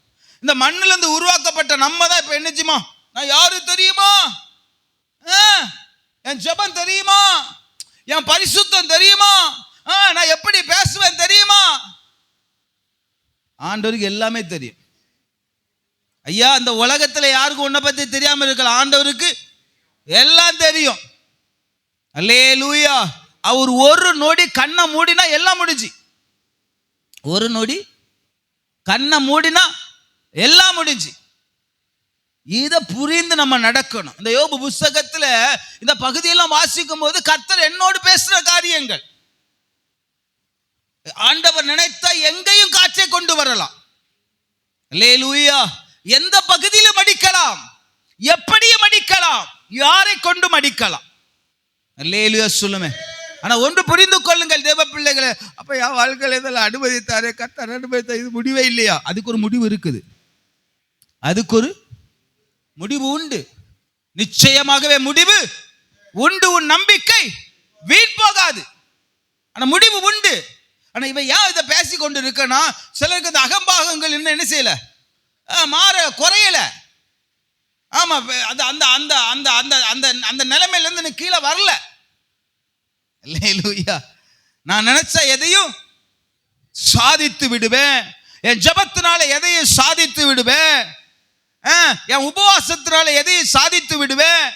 இந்த மண்ணில இருந்து உருவாக்கப்பட்ட நம்ம தான் இப்ப என்னச்சுமா, நான் யாரு தெரியுமா? என் ஜெபம் தெரியுமா? என் பரிசுத்தம் தெரியுமா? நான் எப்படி பேசுவேன் தெரியுமா? ஆண்டவருக்கு எல்லாமே தெரியும். ஐயா, அந்த உலகத்துல யாருக்கும் உன்னை பத்தி தெரியாம இருக்கலாம், ஆண்டவருக்கு எல்லாம் தெரியும். அல்லேலூயா. அவர் ஒரு நொடி கண்ணை மூடினா எல்லாம் முடிஞ்சு. ஒரு நொடி கண்ணை மூடினா எல்லாம் முடிஞ்சு. இதை புரிந்து நம்ம நடக்கணும். இந்த யோபு புஸ்தகத்துல இந்த பகுதியெல்லாம் வாசிக்கும் போது கர்த்தர் என்னோடு பேசுற காரியங்கள், ஆண்டவர் நினைத்தா எங்கேயும் காற்றை கொண்டு வரலாம். அல்லேலூயா. எந்த பகுதியிலும் அடிக்கலாம், எப்படியும் அடிக்கலாம், யாரை கொண்டும் அடிக்கலாம். அல்லேலூயா சொல்லுமே. ஆனா ஒன்று புரிந்து கொள்ளுங்கள் தேவ பிள்ளைகளே, அப்ப என் வாழ்க்கையில் இதெல்லாம் அனுமதித்தாரே, கர்த்தர் அனுமதித்தார், இது முடிவே இல்லையா? அதுக்கு ஒரு முடிவு இருக்குது. அதுக்கு ஒரு முடிவு உண்டு. நிச்சயமாகவே முடிவு உண்டு. உன் நம்பிக்கை வீண் போகாது. ஆனா முடிவு உண்டு. ஆனா இவன் ஏன் இதை பேசி கொண்டு இருக்கனா? சிலருக்கு இந்த அகம்பாகங்கள் என்ன செய்யல, மாற குறையல. ஆமா, அந்த அந்த அந்த அந்த அந்த அந்த அந்த நிலைமையில இருந்து கீழே வரல. அல்லேலூயா. நான் நினைச்ச எதையும் சாதித்து விடுவேன். என் ஜெபத்தினால எதையும் சாதித்து விடுவேன். என் உபவாசத்தினால எதையும் சாதித்து விடுவேன்.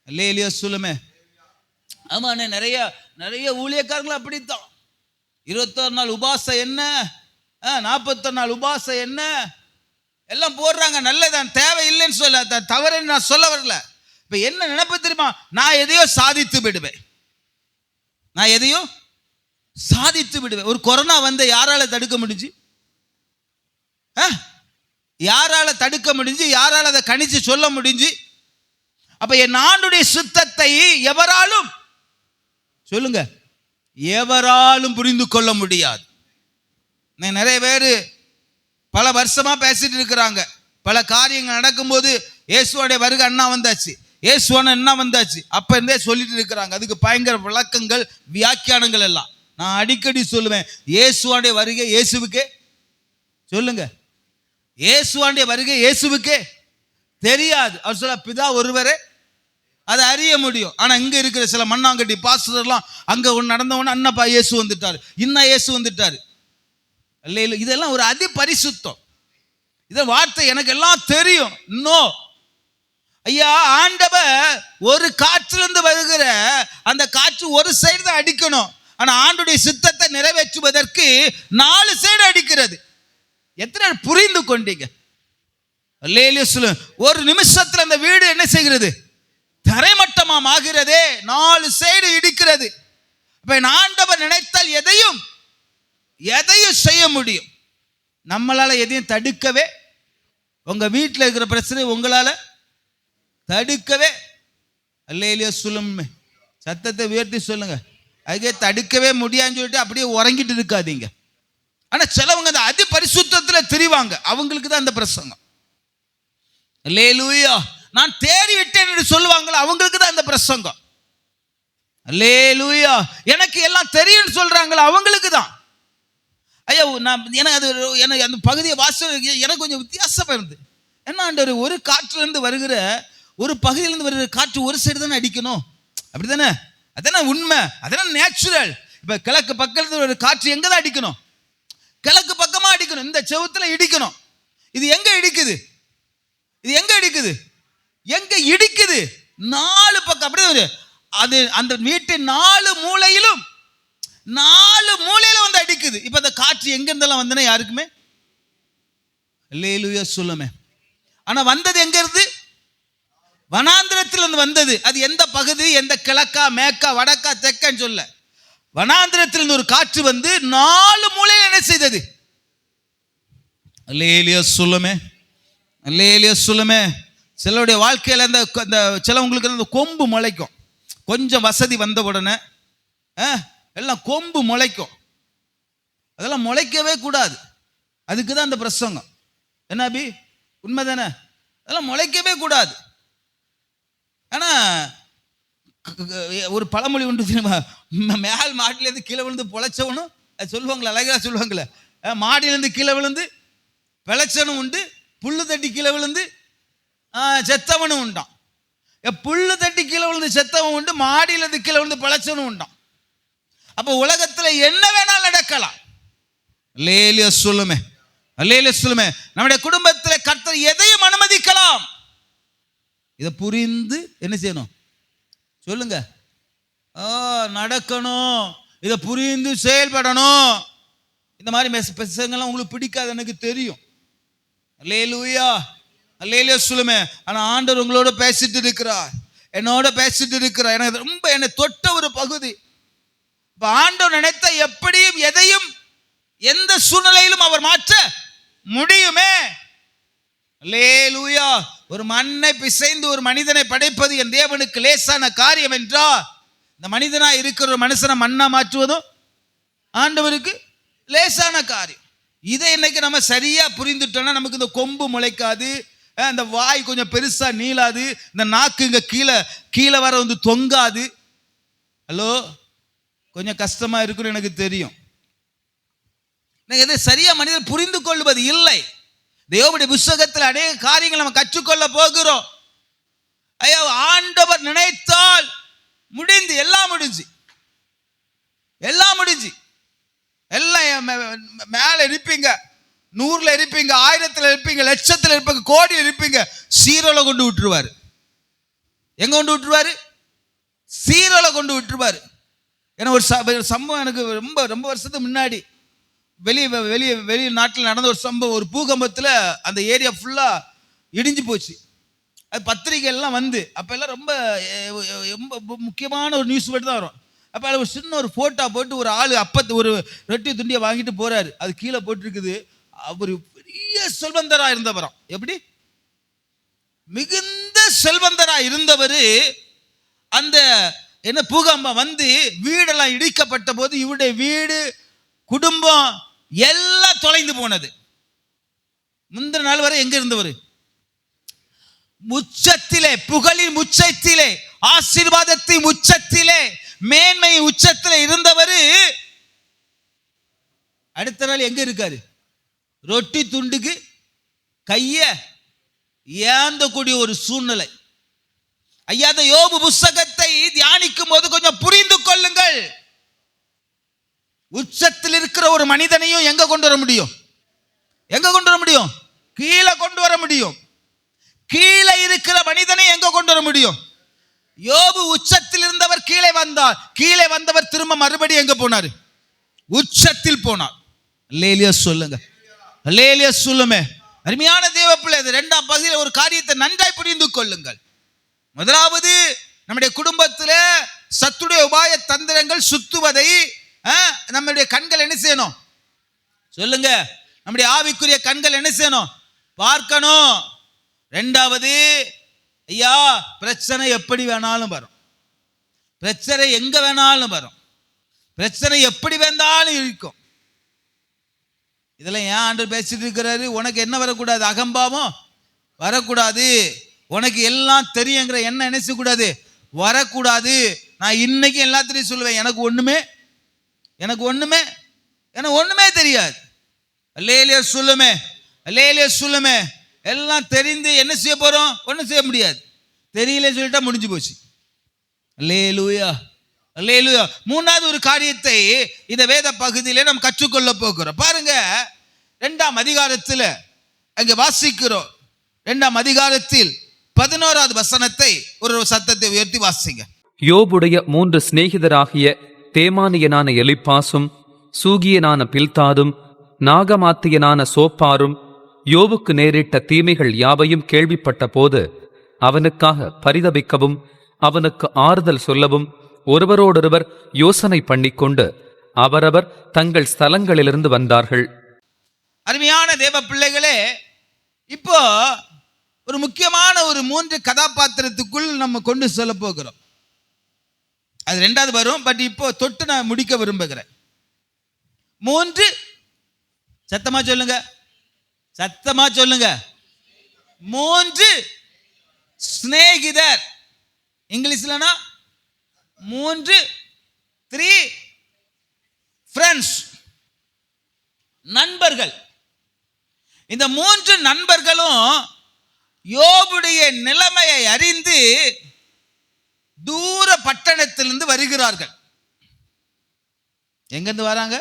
அல்லேலூயா சொல்லுமே. ஆமா, நிறைய நிறைய ஊழியக்காரங்களும் அப்படித்தான். 21 நாள் உபாசம் என்ன, 41 நாள் உபாசம் என்ன, எல்லாம் போடுறாங்க. நல்லதான், தேவையில்லைன்னு சொல்ல, தவறுன்னு நான் சொல்ல வரல. இப்ப என்ன நினைப்பு தெரியுமா? நான் எதையோ சாதித்து விடுவேன், நான் எதையும் சாதித்து விடுவேன். ஒரு கொரோனா வந்து யாரால தடுக்க முடிஞ்சு? யாரால தடுக்க முடிஞ்சு? யாரால அதை கணிச்சு சொல்ல முடிஞ்சு? அப்ப என் ஆண்டுடைய சுத்தத்தை எவராலும், சொல்லுங்க, எவராலும் புரிந்து கொள்ள முடியாது. நிறைய பேர் பல வருஷமா பேசிட்டு இருக்கிறாங்க. பல காரியங்கள் நடக்கும்போது இயேசுவோடைய வருகை அண்ணா வந்தாச்சு, இயேசுவான என்ன வந்தாச்சு, அப்ப இருந்தே சொல்லிட்டு இருக்கிறாங்க. அதுக்கு பயங்கர விளக்கங்கள், வியாக்கியானங்கள் எல்லாம். நான் அடிக்கடி சொல்லுவேன், இயேசுவாடைய வருகை இயேசுவுக்கே, சொல்லுங்க, இயேசுவாடைய வருகை இயேசுவுக்கே தெரியாது. அவர் சொல்ல, பிதா ஒருவரே அதை அறிய முடியும். ஆனா இங்க இருக்கிற சில மண்ணாங்கட்டி பாஸ்டர்லாம் அங்க ஒன்று நடந்தவொன்னு அண்ணப்பா இயேசு வந்துட்டாரு, இன்னும் இயேசு வந்துட்டாரு. இல்ல, இதெல்லாம் ஒரு அதி பரிசுத்தம். இந்த வார்த்தை எனக்கு எல்லாம் தெரியும். நோ ஐயா, ஆண்டவர் ஒரு காற்றிலிருந்து வருகிற அந்த காற்று ஒரு சைடு தான் அடிக்கணும். ஆனா ஆண்டுடைய சித்தத்தை நிறைவேற்றுவதற்கு 4 சைடு அடிக்கிறது. எத்தனை புரிந்து கொண்டீங்க? ஒரு நிமிஷத்துல அந்த வீடு என்ன செய்கிறது? தரைமட்டமாம் ஆகிறதே. 4 சைடு இடிக்கிறது. ஆண்டவர் நினைத்தால் எதையும் செய்ய முடியும். நம்மளால எதையும் தடுக்கவே, உங்க வீட்டில் இருக்கிற பிரச்சனை உங்களால தடுக்கவே அல்லேலூயா சொல்லுமே. சத்தத்தை உயர்த்தி சொல்லுங்க. அதுக்கே தடுக்கவே முடியாதுன்னு சொல்லிட்டு அப்படியே உறங்கிட்டு இருக்காதீங்க. ஆனா சிலவங்க அந்த அதி பரிசுத்தத்துல திரிவாங்க, அவங்களுக்கு தான் அந்த பிரசங்கம். அல்லேலூயா, நான் தேறி விட்டேன் என்று சொல்லுவாங்களோ அவங்களுக்கு தான் அந்த பிரசங்கம். அல்லேலூயா, எனக்கு எல்லாம் தெரியும்னு சொல்றாங்களோ அவங்களுக்கு தான். ஐயா, எனக்கு அந்த பகுதியை எனக்கு கொஞ்சம் வித்தியாசமா இருந்து. என்ன, ஒரு காற்றுல இருந்து வருகிற, ஒரு பகுதியிலிருந்து வருகிற காற்று ஒரு சைடு தானே அடிக்கணும், அப்படித்தானே? அதானே உண்மை, அதானே நேச்சுரல். இப்ப கிழக்கு பக்கத்துல ஒரு காற்று எங்க தான் அடிக்கணும்? கிழக்கு பக்கமா அடிக்கணும், இந்த செவுத்துல இடிக்கணும். இது எங்க இடிக்குது? எங்க இடிக்குது? 4 பக்கம். அப்படி அது அந்த வீட்டின் 4 மூலையிலும் வந்து அடிக்குது. இப்ப அந்த காற்று எங்க இருந்தெல்லாம் வந்தனா யாருக்குமே அல்லேலூயா சொல்லுமே. ஆனா வந்தது எங்க இருந்து? வனாந்திரத்திலிருந்து வந்தது. அது எந்த பகுதி? எந்த கிழக்கா, மேக்கா, வடக்கா, தெற்கான்னு சொல்ல, வனாந்திரத்திலிருந்து ஒரு காற்று வந்து 4 மூலையில் என்ன செய்தது? அல்லேலூயா சொல்லுமே. சிலருடைய வாழ்க்கையில் அந்த சிலவங்களுக்கு அந்த கொம்பு முளைக்கும். கொஞ்சம் வசதி வந்த உடனே எல்லாம் கொம்பு முளைக்கும். அதெல்லாம் முளைக்கவே கூடாது. அதுக்கு தான் அந்த பிரசங்கம். என்ன அபி, உண்மைதானே? அதெல்லாம் முளைக்கவே கூடாது. ஆனா ஒரு பழமொழி உண்டு தெரியுமா? மேல் மாட்டிலேருந்து கீழே விழுந்து பொழைச்சவனும், அது சொல்லுவாங்களே, அழகா சொல்லுவாங்களே, மாடியிலேருந்து கீழே விழுந்து பிழைச்சவனும் உண்டு, புல்லு தட்டி கீழே விழுந்து செத்தவனும் உண்டான். புல்லு தட்டி கீழே விழுந்து செத்தவன் உண்டு, மாடியிலேருந்து கீழே விழுந்து பிழைச்சவனும் உண்டான். அப்போ உலகத்துல என்ன வேணாலும் நடக்கலாம். அல்லேலூயா சொல்லுமே. நம்முடைய குடும்பத்தில் கர்த்தர் எதையும் அனுமதிக்கலாம். இதை புரிந்து என்ன செய்யணும்? சொல்லுங்க. நடக்கணும். இதை புரிந்து செயல்படணும். இந்த மாதிரி பிரசங்கெல்லாம் உங்களுக்கு பிடிக்காது, எனக்கு தெரியும். அல்லேலூயா சொல்லுமே. ஆனா ஆண்டவர் உங்களோட பேசிட்டு இருக்கிறார், என்னோட பேசிட்டு இருக்கிறார். எனக்கு ரொம்ப என்னை தொட்ட ஒரு பகுதி. ஆண்டவர் நினைத்த எப்படியும் எதையும் எந்த சூழ்நிலையிலும் அவர் மாற்ற முடியுமே. அல்லேலூயா. ஒரு மண்ணை பிசைந்து ஒரு மனிதனை படைப்பது என் தேவனுக்கு லேசான காரியம் என்றால், இந்த மனிதனா இருக்கிற ஒரு மனுஷனை மண்ணா மாற்றுவதும் ஆண்டவருக்கு லேசான காரியம். இதை இன்னைக்கு நம்ம சரியா புரிந்துட்டோம்னா நமக்கு இந்த கொம்பு முளைக்காது, இந்த வாய் கொஞ்சம் பெருசா நீளாது, இந்த நாக்கு இங்க கீழே வர வந்து தொங்காது. ஹலோ, கொஞ்சம் கஷ்டமா இருக்குன்னு எனக்கு தெரியும். இதை சரியா மனிதன் புரிந்து கொள்வது இல்லை. தேவனுடைய புத்தகத்தில் அநேக காரியங்கள் நம்ம கற்றுக்கொள்ள போகிறோம். ஐயா, ஆண்டவர் நினைத்தால் முடிஞ்சு, எல்லாம் முடிஞ்சு, எல்லாம் மேல இருப்பீங்க, 100ல இருப்பீங்க, 1000ல இருப்பீங்க, லட்சத்துல இருப்பீங்க, கோடியில் இருப்பீங்க, சீரோல கொண்டு விட்டுருவாரு. எங்க கொண்டு விட்டுருவாரு? சீரோல கொண்டு விட்டுருவாரு. ஏன்னா ஒரு சம்பவம் எனக்கு ரொம்ப வருஷத்துக்கு முன்னாடி வெளி நாட்டில் நடந்த ஒரு சம்பவம். ஒரு பூகம்பத்தில் அந்த ஏரியா ஃபுல்லா இடிஞ்சு போச்சு. அது பத்திரிகை எல்லாம் வந்து அப்பெல்லாம் ரொம்ப முக்கியமான ஒரு நியூஸ் மட்டும் தான் வரும். அப்போ அதில் ஒரு சின்ன ஒரு போட்டோ போட்டு ஒரு ஆள் ஒரு ரொட்டி துண்டியை வாங்கிட்டு போறாரு. அது கீழே போட்டிருக்குது, அவர் பெரிய செல்வந்தரா இருந்தவராம். எப்படி? மிகுந்த செல்வந்தரா இருந்தவர். அந்த என்ன பூகம்பம் வந்து வீடெல்லாம் இடிக்கப்பட்ட போது இவருடைய வீடு, குடும்பம் எல்லாம் தொலைந்து போனது. முந்தின நாள் வரை எங்க இருந்தவர்? உச்சத்திலே, புகழின் உச்சத்திலே, ஆசீர்வாதத்தின் உச்சத்திலே, மேன்மை உச்சத்திலே இருந்தவர் அடுத்த நாள் எங்க இருக்காரு? ரொட்டி துண்டுக்கு கைய ஏந்தக்கூடிய ஒரு சூழ்நிலை. ஐயா, அந்த யோபு புத்தகத்தை தியானிக்கும் போது கொஞ்சம் புரிந்து கொள்ளுங்கள். உச்சத்தில் இருக்கிற ஒரு மனிதனையும் எங்க கொண்டு வர முடியும்? கீழே கொண்டு வர முடியும். கீழே இருக்கிற மனிதனை எங்க கொண்டு வர முடியும்? யோபு உச்சத்தில் இருந்தவர் கீழே வந்தார். கீழே வந்தவர் திரும்ப மறுபடியும் எங்க போனார்? உச்சத்தில் போனார். அல்லேலூயா சொல்லுங்க, அல்லேலூயா சொல்லுமே. அருமையான தேவ பிள்ளை, இரண்டாம் பகுதியில் ஒரு காரியத்தை நன்றாய் புரிந்து கொள்ளுங்கள். முதலாவது, நம்முடைய குடும்பத்தில் சத்துடைய உபாய தந்திரங்கள் சுத்துவதை நம்முடைய கண்கள் என்ன செய்யணும்? சொல்லுங்க. நம்முடைய ஆவிக்குரிய கண்கள் என்ன செய்யணும்? பார்க்கணும். இரண்டாவது, ஐயா, பிரச்சனை எப்படி வேணாலும் வரும், பிரச்சனை எங்க வேணாலும் வரும், பிரச்சனை எப்படி வேண்டாலும் இருக்கும். இதெல்லாம் ஏன் ஆண்டவர் பேசிட்டு இருக்கிறாரு? உனக்கு என்ன வரக்கூடாது? அகம்பாவம் வரக்கூடாது. உனக்கு எல்லாம் தெரியுங்கிற என்ன நினைச்சக்கூடாது, வரக்கூடாது. நான் இன்னைக்கு எல்லாத்திலையும் சொல்லுவேன், எனக்கு ஒண்ணுமே தெரியாது. அல்லேலூயா சொல்லுமே, அல்லேலூயா சொல்லுமே. எல்லாம் தெரிந்து என்ன செய்ய போறோம்? ஒன்றும் செய்ய முடியாது. தெரியல சொல்லிட்டா முடிஞ்சு போச்சு. அல்லேலூயா, அல்லேலூயா. மூணாவது ஒரு காரியத்தை இந்த வேத பகுதியிலே நாம் கற்றுக்கொள்ள போகிறோம். பாருங்க, 2ஆம் அதிகாரத்தில் அங்கே வாசிக்கிறோம். 2ஆம் அதிகாரத்தில் 11வது வசனத்தை ஒரு சத்தத்தை உயர்த்தி வாசிங்க. யோபுடைய 3 சிநேகிதராகிய தேமானியனான எலிப்பாசும், சூகியனான பில்தாதும், நாகமாத்தியனான சோப்பாரும் யோபுக்கு நேரிட்ட தீமைகள் யாவையும் கேள்விப்பட்ட போது அவனுக்காக பரிதபிக்கவும் அவனுக்கு ஆறுதல் சொல்லவும் ஒருவரோடொருவர் யோசனை பண்ணிக்கொண்டு அவரவர் தங்கள் ஸ்தலங்களிலிருந்து வந்தார்கள். அருமையான தேவ பிள்ளைகளே, இப்போ ஒரு முக்கியமான ஒரு 3 கதாபாத்திரத்துக்குள் நம்ம கொண்டு செல்ல போகிறோம். அது 2வது வரும், பட் இப்போ தொட்டு நான் முடிக்க விரும்புகிறேன். 3, சத்தமா சொல்லுங்க, சத்தமா சொல்லுங்க, 3 சிநேகிதர். இங்கிலீஷ்லனா 3 ஃப்ரெண்ட்ஸ், நண்பர்கள். இந்த 3 நண்பர்களும் யோபுடைய நிலைமையை அறிந்து தூர பட்டணத்திலிருந்து வருகிறார்கள். எங்கிருந்து வராங்க?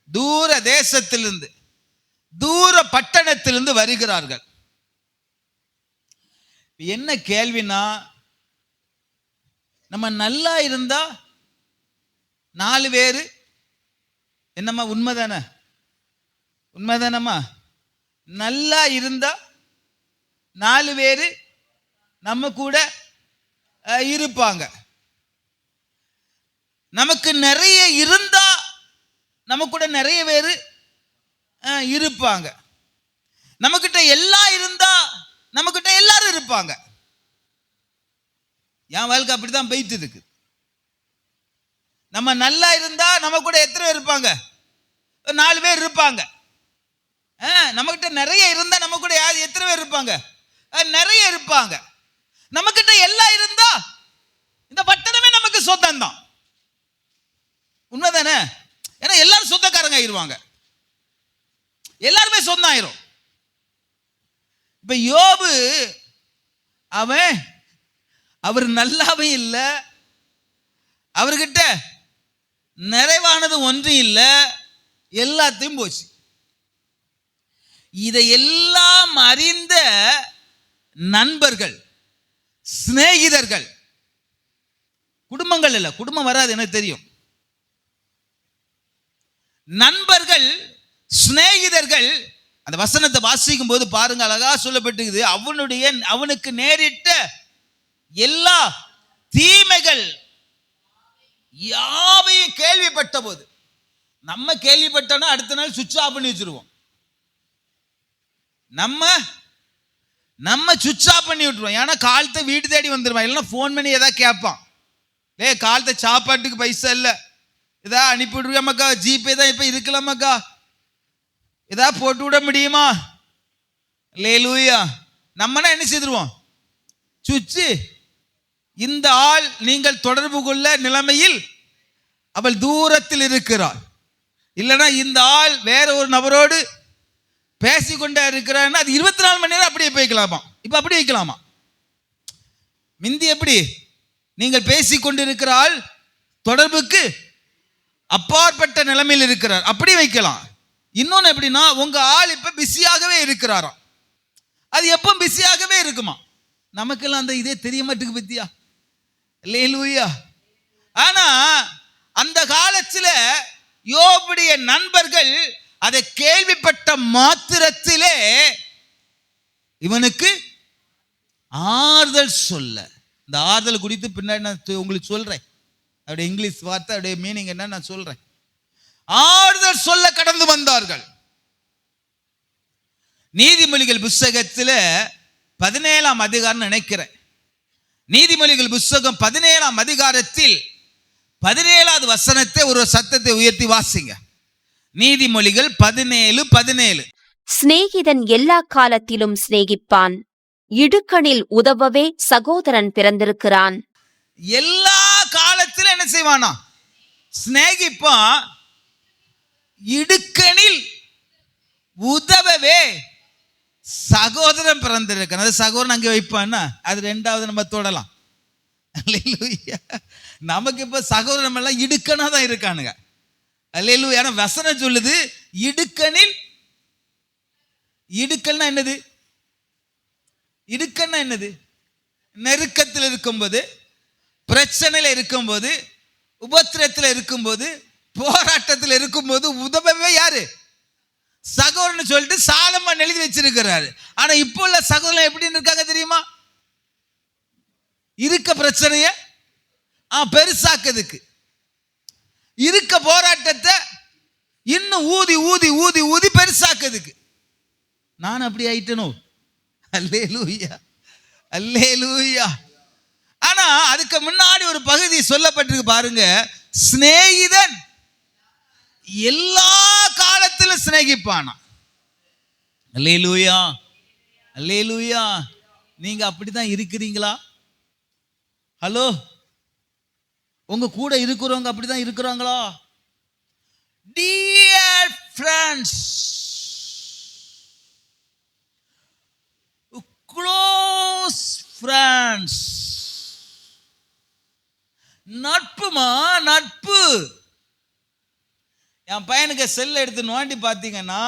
தூர தேசத்திலிருந்து, தூர பட்டணத்திலிருந்து வருகிறார்கள். என்ன கேள்வினா, நம்ம நல்லா இருந்தா 4 பேரு என்னம்மா, உண்மைதானே? உண்மைதானம்மா? நல்லா இருந்தா 4 பேரு நம்ம கூட இருப்பாங்க. நமக்கு நிறைய இருந்தா நம்ம கூட நிறைய பேரு இருப்பாங்க. நம்மகிட்ட எல்லாம் இருந்தா நம்மகிட்ட எல்லாரும் இருப்பாங்க. என் வாழ்க்கை அப்படித்தான் போயிட்டு இருக்கு. நம்ம நல்லா இருந்தா நம்ம கூட எத்தனை பேர் இருப்பாங்க? 4 பேர் இருப்பாங்க. நம்மகிட்ட நிறைய இருந்தா நம்ம கூட எத்தனை பேர் இருப்பாங்க? நிறைய இருப்பாங்க. நம்மகிட்ட எல்லாம் இருந்தா இந்த பட்டணமே நமக்கு சொந்தம் தான். உண்மைதானே? ஏன்னா எல்லாரும் சொந்தக்காரங்க ஆயிருவாங்க, எல்லாருமே சொந்தம் ஆயிரும். இப்ப யோபு அவர் நல்லாவே இல்லை, அவர்கிட்ட நிறைவானது ஒன்றும் இல்லை, எல்லாத்தையும் போச்சு. இதையெல்லாம் அறிந்த நண்பர்கள், சிநேகிதர்கள், குடும்பங்கள் இல்லை, குடும்பம் வராது எனக்கு தெரியும், நண்பர்கள், சிநேகிதர்கள். அந்த வசனத்தை வாசிக்கும் போது பாருங்க, அழகா சொல்லப்பட்டிருக்குது. அவனுக்கு நேரிட்ட எல்லா தீமைகள் யாவையும் கேள்விப்பட்ட போது, நம்ம கேள்விப்பட்டோன்னா அடுத்த நாள் சுவிட்ச் ஆஃப் பண்ணி வச்சிருவோம். நம்ம சுவிட்ச் ஆஃப் பண்ணி விட்டுருவோம். ஏன்னா காலத்தை வீடு தேடி வந்துடுவான், இல்லைன்னா ஃபோன் பண்ணி ஏதாவது கேட்பான். காலத்தை சாப்பாட்டுக்கு பைசா இல்லை, ஏதாவது அனுப்பிவிடுவாமக்கா, ஜிபே தான் இப்போ இருக்கலாமாக்கா, ஏதாவது போட்டு விட முடியுமா? அல்லேலூயா. நம்மனா என்ன செய்துருவோம்? சுவிட்சு. இந்த ஆள் நீங்கள் தொடர்பு கொள்ள நிலைமையில் அவள் தூரத்தில் இருக்கிறாள், இல்லைன்னா இந்த ஆள் வேற ஒரு நபரோடு பேசிக்கொண்டே இருக்கிறான்னா அது 24 மணி நேரம் அப்படியே போய்க்கலாமா? இப்போ அப்படி வைக்கலாமா? மிந்தி எப்படி நீங்கள் பேசிக்கொண்டு இருக்கிற ஆள் தொடர்புக்கு அப்பாற்பட்ட நிலைமையில் இருக்கிறார், அப்படி வைக்கலாம். இன்னொன்னு எப்படின்னா, உங்க ஆள் இப்ப பிஸியாகவே இருக்கிறாராம். அது எப்போ பிஸியாகவே இருக்குமா? நமக்கெல்லாம் அந்த இதே தெரிய மாட்டுக்கு பத்தியா. அல்லேலூயா. ஆனா அந்த காலத்துல யோபுடைய நண்பர்கள் அதை கேள்விப்பட்ட மாத்திரத்திலே இவனுக்கு ஆறுதல் சொல்ல, இந்த ஆறுதல் குறித்து பின்னாடி நான் உங்களுக்கு சொல்றேன். அப்படியே இங்கிலீஷ் வார்த்தை அப்படியே மீனிங் என்ன நான் சொல்றேன். ஆறுதல் சொல்ல கடந்து வந்தார்கள். நீதிமொழிகள் புஸ்தகத்தில் 17ஆம் அதிகாரம் நினைக்கிறேன். நீதிமொழிகள் புஸ்தகம் 17ஆம் அதிகாரத்தில் 17வது வசனத்தை ஒரு சத்தத்தை உயர்த்தி வாசிங்க. நீதிமொழிகள் 17:17. சிநேகிதன் எல்லா காலத்திலும் சிநேகிப்பான், இடுக்கணில் உதவவே சகோதரன் பிறந்திருக்கிறான். எல்லா காலத்திலும் என்ன செய்வானா? சிநேகிப்பான். இடுக்கணில் உதவவே சகோதரன் பிறந்திருக்கான். அது சகோதரன் அங்கே வைப்பான்னா அது 2வது நம்ம தொடலாம். அல்லேலூயா. நமக்கு இப்ப சகோதரன் எல்லாம் இடுக்கனா தான் இருக்கானுங்க. அல்லேலூயா. ஏன்னா வசனம் சொல்லுது இடுக்கணில். இடுக்கன்னா என்னது? இடுக்கன்னா என்னது? நெருக்கத்தில் இருக்கும்போது, பிரச்சனையில் இருக்கும்போது, உபத்திரத்தில் இருக்கும்போது, போராட்டத்தில் இருக்கும்போது உதவவே யாரு? சகோதரன் சொல்லிட்டு சாலமன் எழுதி வச்சிருக்கிறாரு. ஆனா இப்போ உள்ள சகோதரன் எப்படி இருக்காங்க தெரியுமா? இருக்க பிரச்சனைய பெருசாக்குறதுக்கு, இருக்க போராட்டத்தை இன்னும் ஊதி ஊதி ஊதி ஊதி பெருசாக்குறதுக்கு. நான் அப்படி ஆயிட்டனோ? அல்லேலூயா, அல்லேலூயா. ஆனா அதுக்கு முன்னாடி ஒரு பகுதி சொல்லப்பட்டிருக்கு பாருங்க. சிநேகிதன் எல்லா காலத்திலும் சிநேகிப்பானா. அல்லேலூயா, அல்லேலூயா. நீங்க அப்படிதான் இருக்கிறீங்களா? ஹலோ, உங்க கூட இருக்கிறவங்க அப்படிதான் இருக்கிறாங்களா? Dear friends, close friends. நட்புமா, நட்பு. என் பையனுக்கு செல்ல எடுத்து நோண்டி பார்த்தீங்கன்னா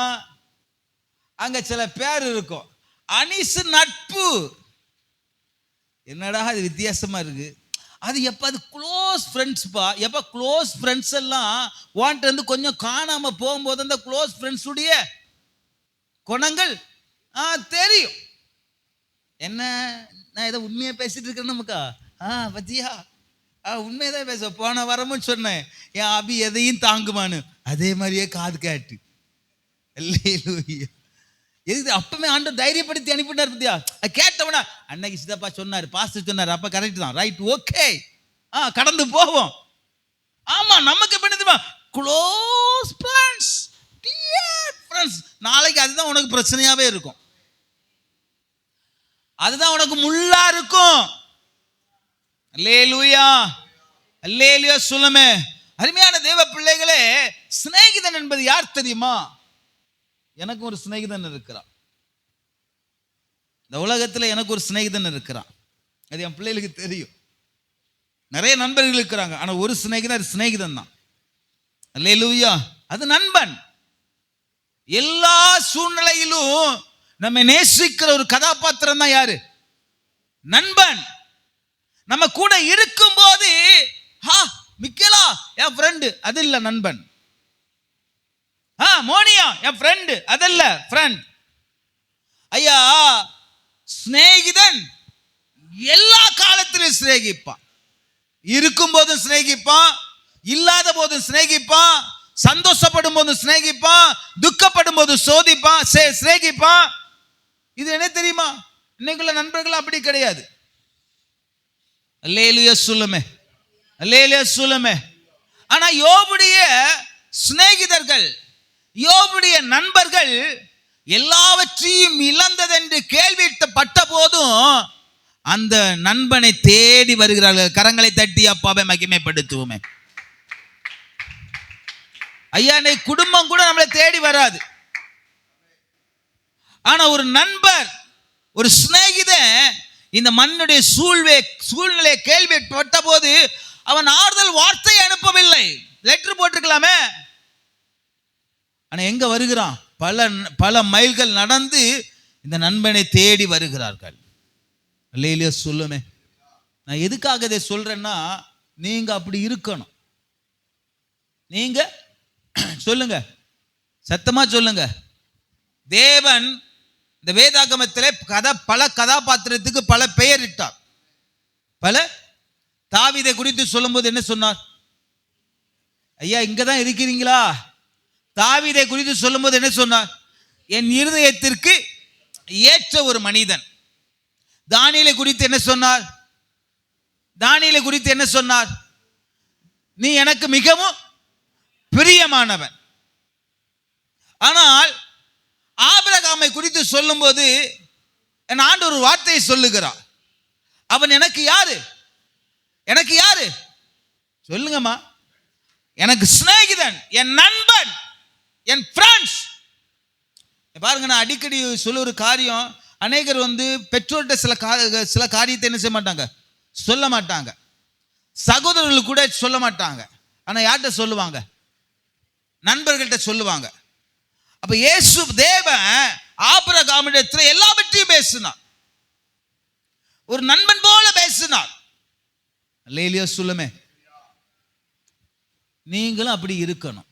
அங்க சில பேர் இருக்கும். அனிசு நட்பு. என்னடா அது வித்தியாசமா இருக்கு. அது எப்ப அது க்ளோஸ் ஃப்ரெண்ட்ஸ்பா. எப்ப க்ளோஸ் ஃப்ரெண்ட்ஸ் எல்லாம் வான்ட்டு வந்து கொஞ்சம் காணாம போகும்போது அந்த க்ளோஸ் ஃப்ரெண்ட்ஸ் உடைய குணங்கள் தெரியும். என்ன நான் ஏதோ உண்மையா பேசிட்டு இருக்கேன் நமக்கா? பத்தியா, உண்மையதான் பேச. போன வாரமும் சொன்னேன் என் அபி எதையும் தாங்குமான்னு. அதே மாதிரியே காது கேட்டு. எது அப்பமே ஆண்டவர் தைரியப்படுத்தி அனுப்பிட்டார் பத்தியா. கேட்டவனா அன்னைக்கு சித்தப்பா சொன்னார், பாஸ்டர் சொன்னார், அப்ப கரெக்ட் தான், ரைட், ஓகே, கடந்து போவோம். ஆமா, நமக்கு எப்படி தெரியுமா? Close friends, dear friends. நாளைக்கு அதுதான் உனக்கு பிரச்சனையாவே இருக்கும். அதுதான் உனக்கு முள்ளா இருக்கும். அல்லேலூயா, அல்லேலூயா சொல்லுமே. அருமையான தேவ பிள்ளைகளே, சிநேகிதன் என்பது யார் தெரியுமா? எனக்கு ஒரு சிநேகிதன் இருக்கிறான். இந்த உலகத்தில் எனக்கு ஒரு சிநேகிதன் இருக்கிறான். அது என் பிள்ளைகளுக்கு தெரியும். நிறைய நண்பர்கள் இருக்கிறாங்க, ஆனா ஒரு சிநேகிதன் சிநேகிதன் தான். அல்லேலூயா. அது நண்பன். எல்லா சூழ்நிலையிலும் நம்ம நேசிக்கிற ஒரு கதாபாத்திரம் தான் யாரு? நண்பன். நம்ம கூட இருக்கும் போது மிக்கலா என் ஃப்ரெண்டு, அது இல்ல நண்பன். மோனியா என் ஃப்ரெண்டு, அதல்ல ஃப்ரெண்ட். ஐயா, சிநேகிதன் எல்லா காலத்திலும் சிநேகிப்பான். இருக்கும் போதும் சிநேகிப்பான், இல்லாத போதும் சிநேகிப்பான், சந்தோஷப்படும் போதும் சிநேகிப்பான், துக்கப்படும் போது சோதிப்பான், சிநேகிப்பான். இது என்ன தெரியுமா? இன்னைக்குள்ள நண்பர்கள் அப்படி கிடையாது. அல்லேலூயா சொல்லுமே, அல்லேலூயா சொல்லுமே. ஆனா யோபுடைய சிநேகிதர்கள், யோபுடைய நண்பர்கள் எல்லாவற்றையும் இழந்ததென்று கேள்விப்பட்ட போதும் அந்த நண்பனை தேடி வருகிறார்கள். கரங்களை தட்டி அப்பாவை மகிமைப்படுத்துவோமே. ஐயா, குடும்பம் கூட நம்மளை தேடி வராது. ஆனா ஒரு நண்பர், ஒரு சிநேகிதன் இந்த மண்ணுடைய சூழ்நிலையை கேள்விப்பட்ட போது அவன் ஆறுதல் வார்த்தை அனுப்பவில்லை. லெட்டர் போட்டிருக்கலாமே. ஆனா எங்க வருகிறான்? பல பல மைல்கள் நடந்து இந்த நண்பனை தேடி வருகிறார்கள். அல்லேலூயா சொல்லுமே. நான் எதுக்காக இதை சொல்றேன்னா, நீங்க அப்படி இருக்கணும். நீங்க சொல்லுங்க, சத்தமா சொல்லுங்க. தேவன் இந்த வேதாகமத்திலே பல கதாபாத்திரத்துக்கு பல பெயர் இட்டார். பல தாவீதை குறித்து சொல்லும்போது என்ன சொன்னார்? ஐயா இங்கதான் இருக்கிறீங்களா? தாவீதை குறித்து சொல்லும்போது என்ன சொன்னார்? என் இருதயத்திற்கு ஏற்ற ஒரு மனிதன். தானியேலை குறித்து என்ன சொன்னார்? தானியேலை குறித்து என்ன சொன்னார்? நீ எனக்கு மிகவும் பிரியமானவன். ஆனால் ஆபிரகாமை குறித்து சொல்லும்போது என் ஆண்டவர் ஒரு வார்த்தையை சொல்லுகிறார். அவன் எனக்கு யாரு? எனக்கு யாரு சொல்லுங்கம்மா? எனக்கு சிநேகிதன், என் நண்பன், என் ஃப்ரெண்ட்ஸ். பாருங்க, நான் அடிக்கடி சொல்ல ஒரு காரியம், அநேகர் பெற்றோர்கிட்ட சில காரியத்தை என்ன செய்ய மாட்டாங்க, சொல்ல மாட்டாங்க. சகோதரர்கள் கூட சொல்ல மாட்டாங்க. ஆனா யார்கிட்ட சொல்லுவாங்க? நண்பர்கள்ட்ட சொல்லுவாங்க. அப்ப இயேசு தேவன் ஆபிரகாமிடத்தில் எல்லாவற்றையும் பேசினார். ஒரு நண்பன் போல பேசினார். அல்லேலூயா சொல்லுமே. நீங்களும் அப்படி இருக்கணும்.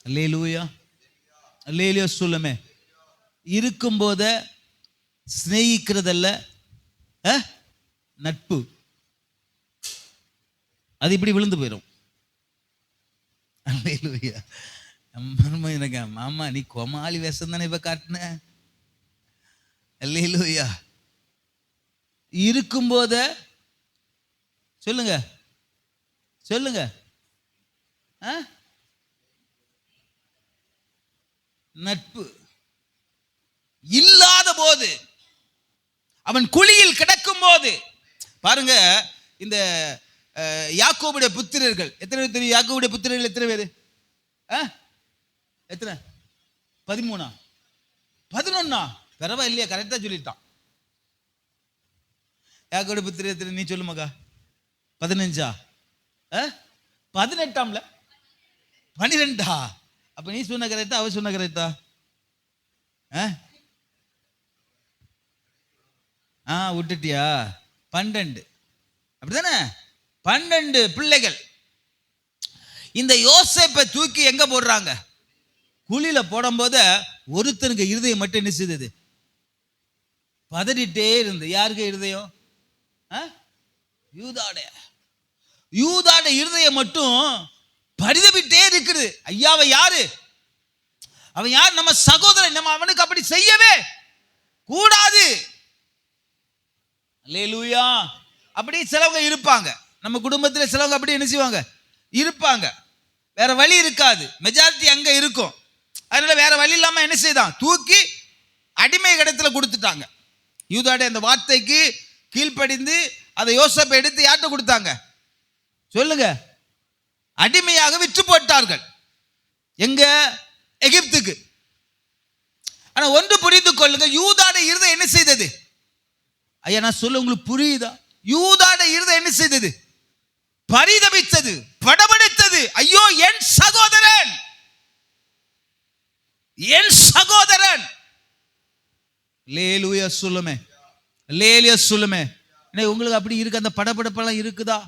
அல்லேலூயா அல்லேலூயா சொல்லுமே. இருக்கும்போத சிநேகிக்கிறதல்ல நட்பு. அது இப்படி விழுந்து போயிடும். அல்லேலூயா. எனக்கு மாமா நீ கோமாளி வேஷம் தானே இப்ப காட்டின. அல்லேலூயா. இருக்கும்போத சொல்லுங்க சொல்லுங்க நட்பு. இல்லாத போது, அவன் குழியில் கிடக்கும் போது பாருங்க, இந்த யாக்கோபுடைய புத்திரர்கள் எத்தனை பேர் தெரியும்? யாக்கோபுடைய புத்திரர்கள் எத்தனை பேர்? எத்தனை? 13 11 பரவாயில்லையா? கரெக்டா சொல்லிட்டான். யாக்கோபுடைய புத்திரர் எத்தனை? நீ சொல்லு மகா. 15 18 12. அப்ப நீ சொன்ன கரெக்டா, அவ சொன்ன கரெக்டா? விட்டுட்டியா? 12 அப்படிதானே? 12 பிள்ளைகள். இந்த யோசேப்பை தூக்கி எங்க போடுறாங்க? குழியில போடும்போது ஒருத்தருக்கு இருதயம் மட்டும் என்ன செய்தது? பதறிட்டே இருந்து. யாருக்கு இருதயம்? யூதாட இருதயம் மட்டும் பரிதவிட்டே இருக்குது. ஐயாவை யாரு? அவன் யார்? நம்ம சகோதரன். நம்ம அவனுக்கு அப்படி செய்யவே கூடாது. அல்லேலூயா. அப்படி சிலவங்க இருப்பாங்க. நம்ம குடும்பத்தில் சிலவங்க அப்படி என்ன செய்வாங்க? இருப்பாங்க. வேற வழி இருக்காது. மெஜாரிட்டி அங்க இருக்கும். அதனால வேற வழி இல்லாம என்ன செய்தான்? தூக்கி அடிமை இடத்துல கொடுத்துட்டாங்க. யூதாட அந்த வார்த்தைக்கு கீழ்ப்படிந்து அதை யோசேப்பை எடுத்து யார்கிட்ட கொடுத்தாங்க? சொல்லுங்க. அடிமையாக விற்று போட்டார்கள். எங்க? எகிப்துக்கு. ஆனா ஒன்று புரிந்து கொள்ளுங்க, யூதாட இருதயம் என்ன செய்தது? ஐயா நான் சொல்ல உங்களுக்கு புரியுதா? யூதாட இருதயம் என்ன செய்தது? பரிதபித்தது, படபடித்தது. ஐயோ என் சகோதரன், என் சகோதரன். அல்லேலூயா சொல்லுமே. அல்லேலூயா சொல்லுமே. உங்களுக்கு அப்படி இருக்கு? அந்த படபடப்பெல்லாம் இருக்குதா?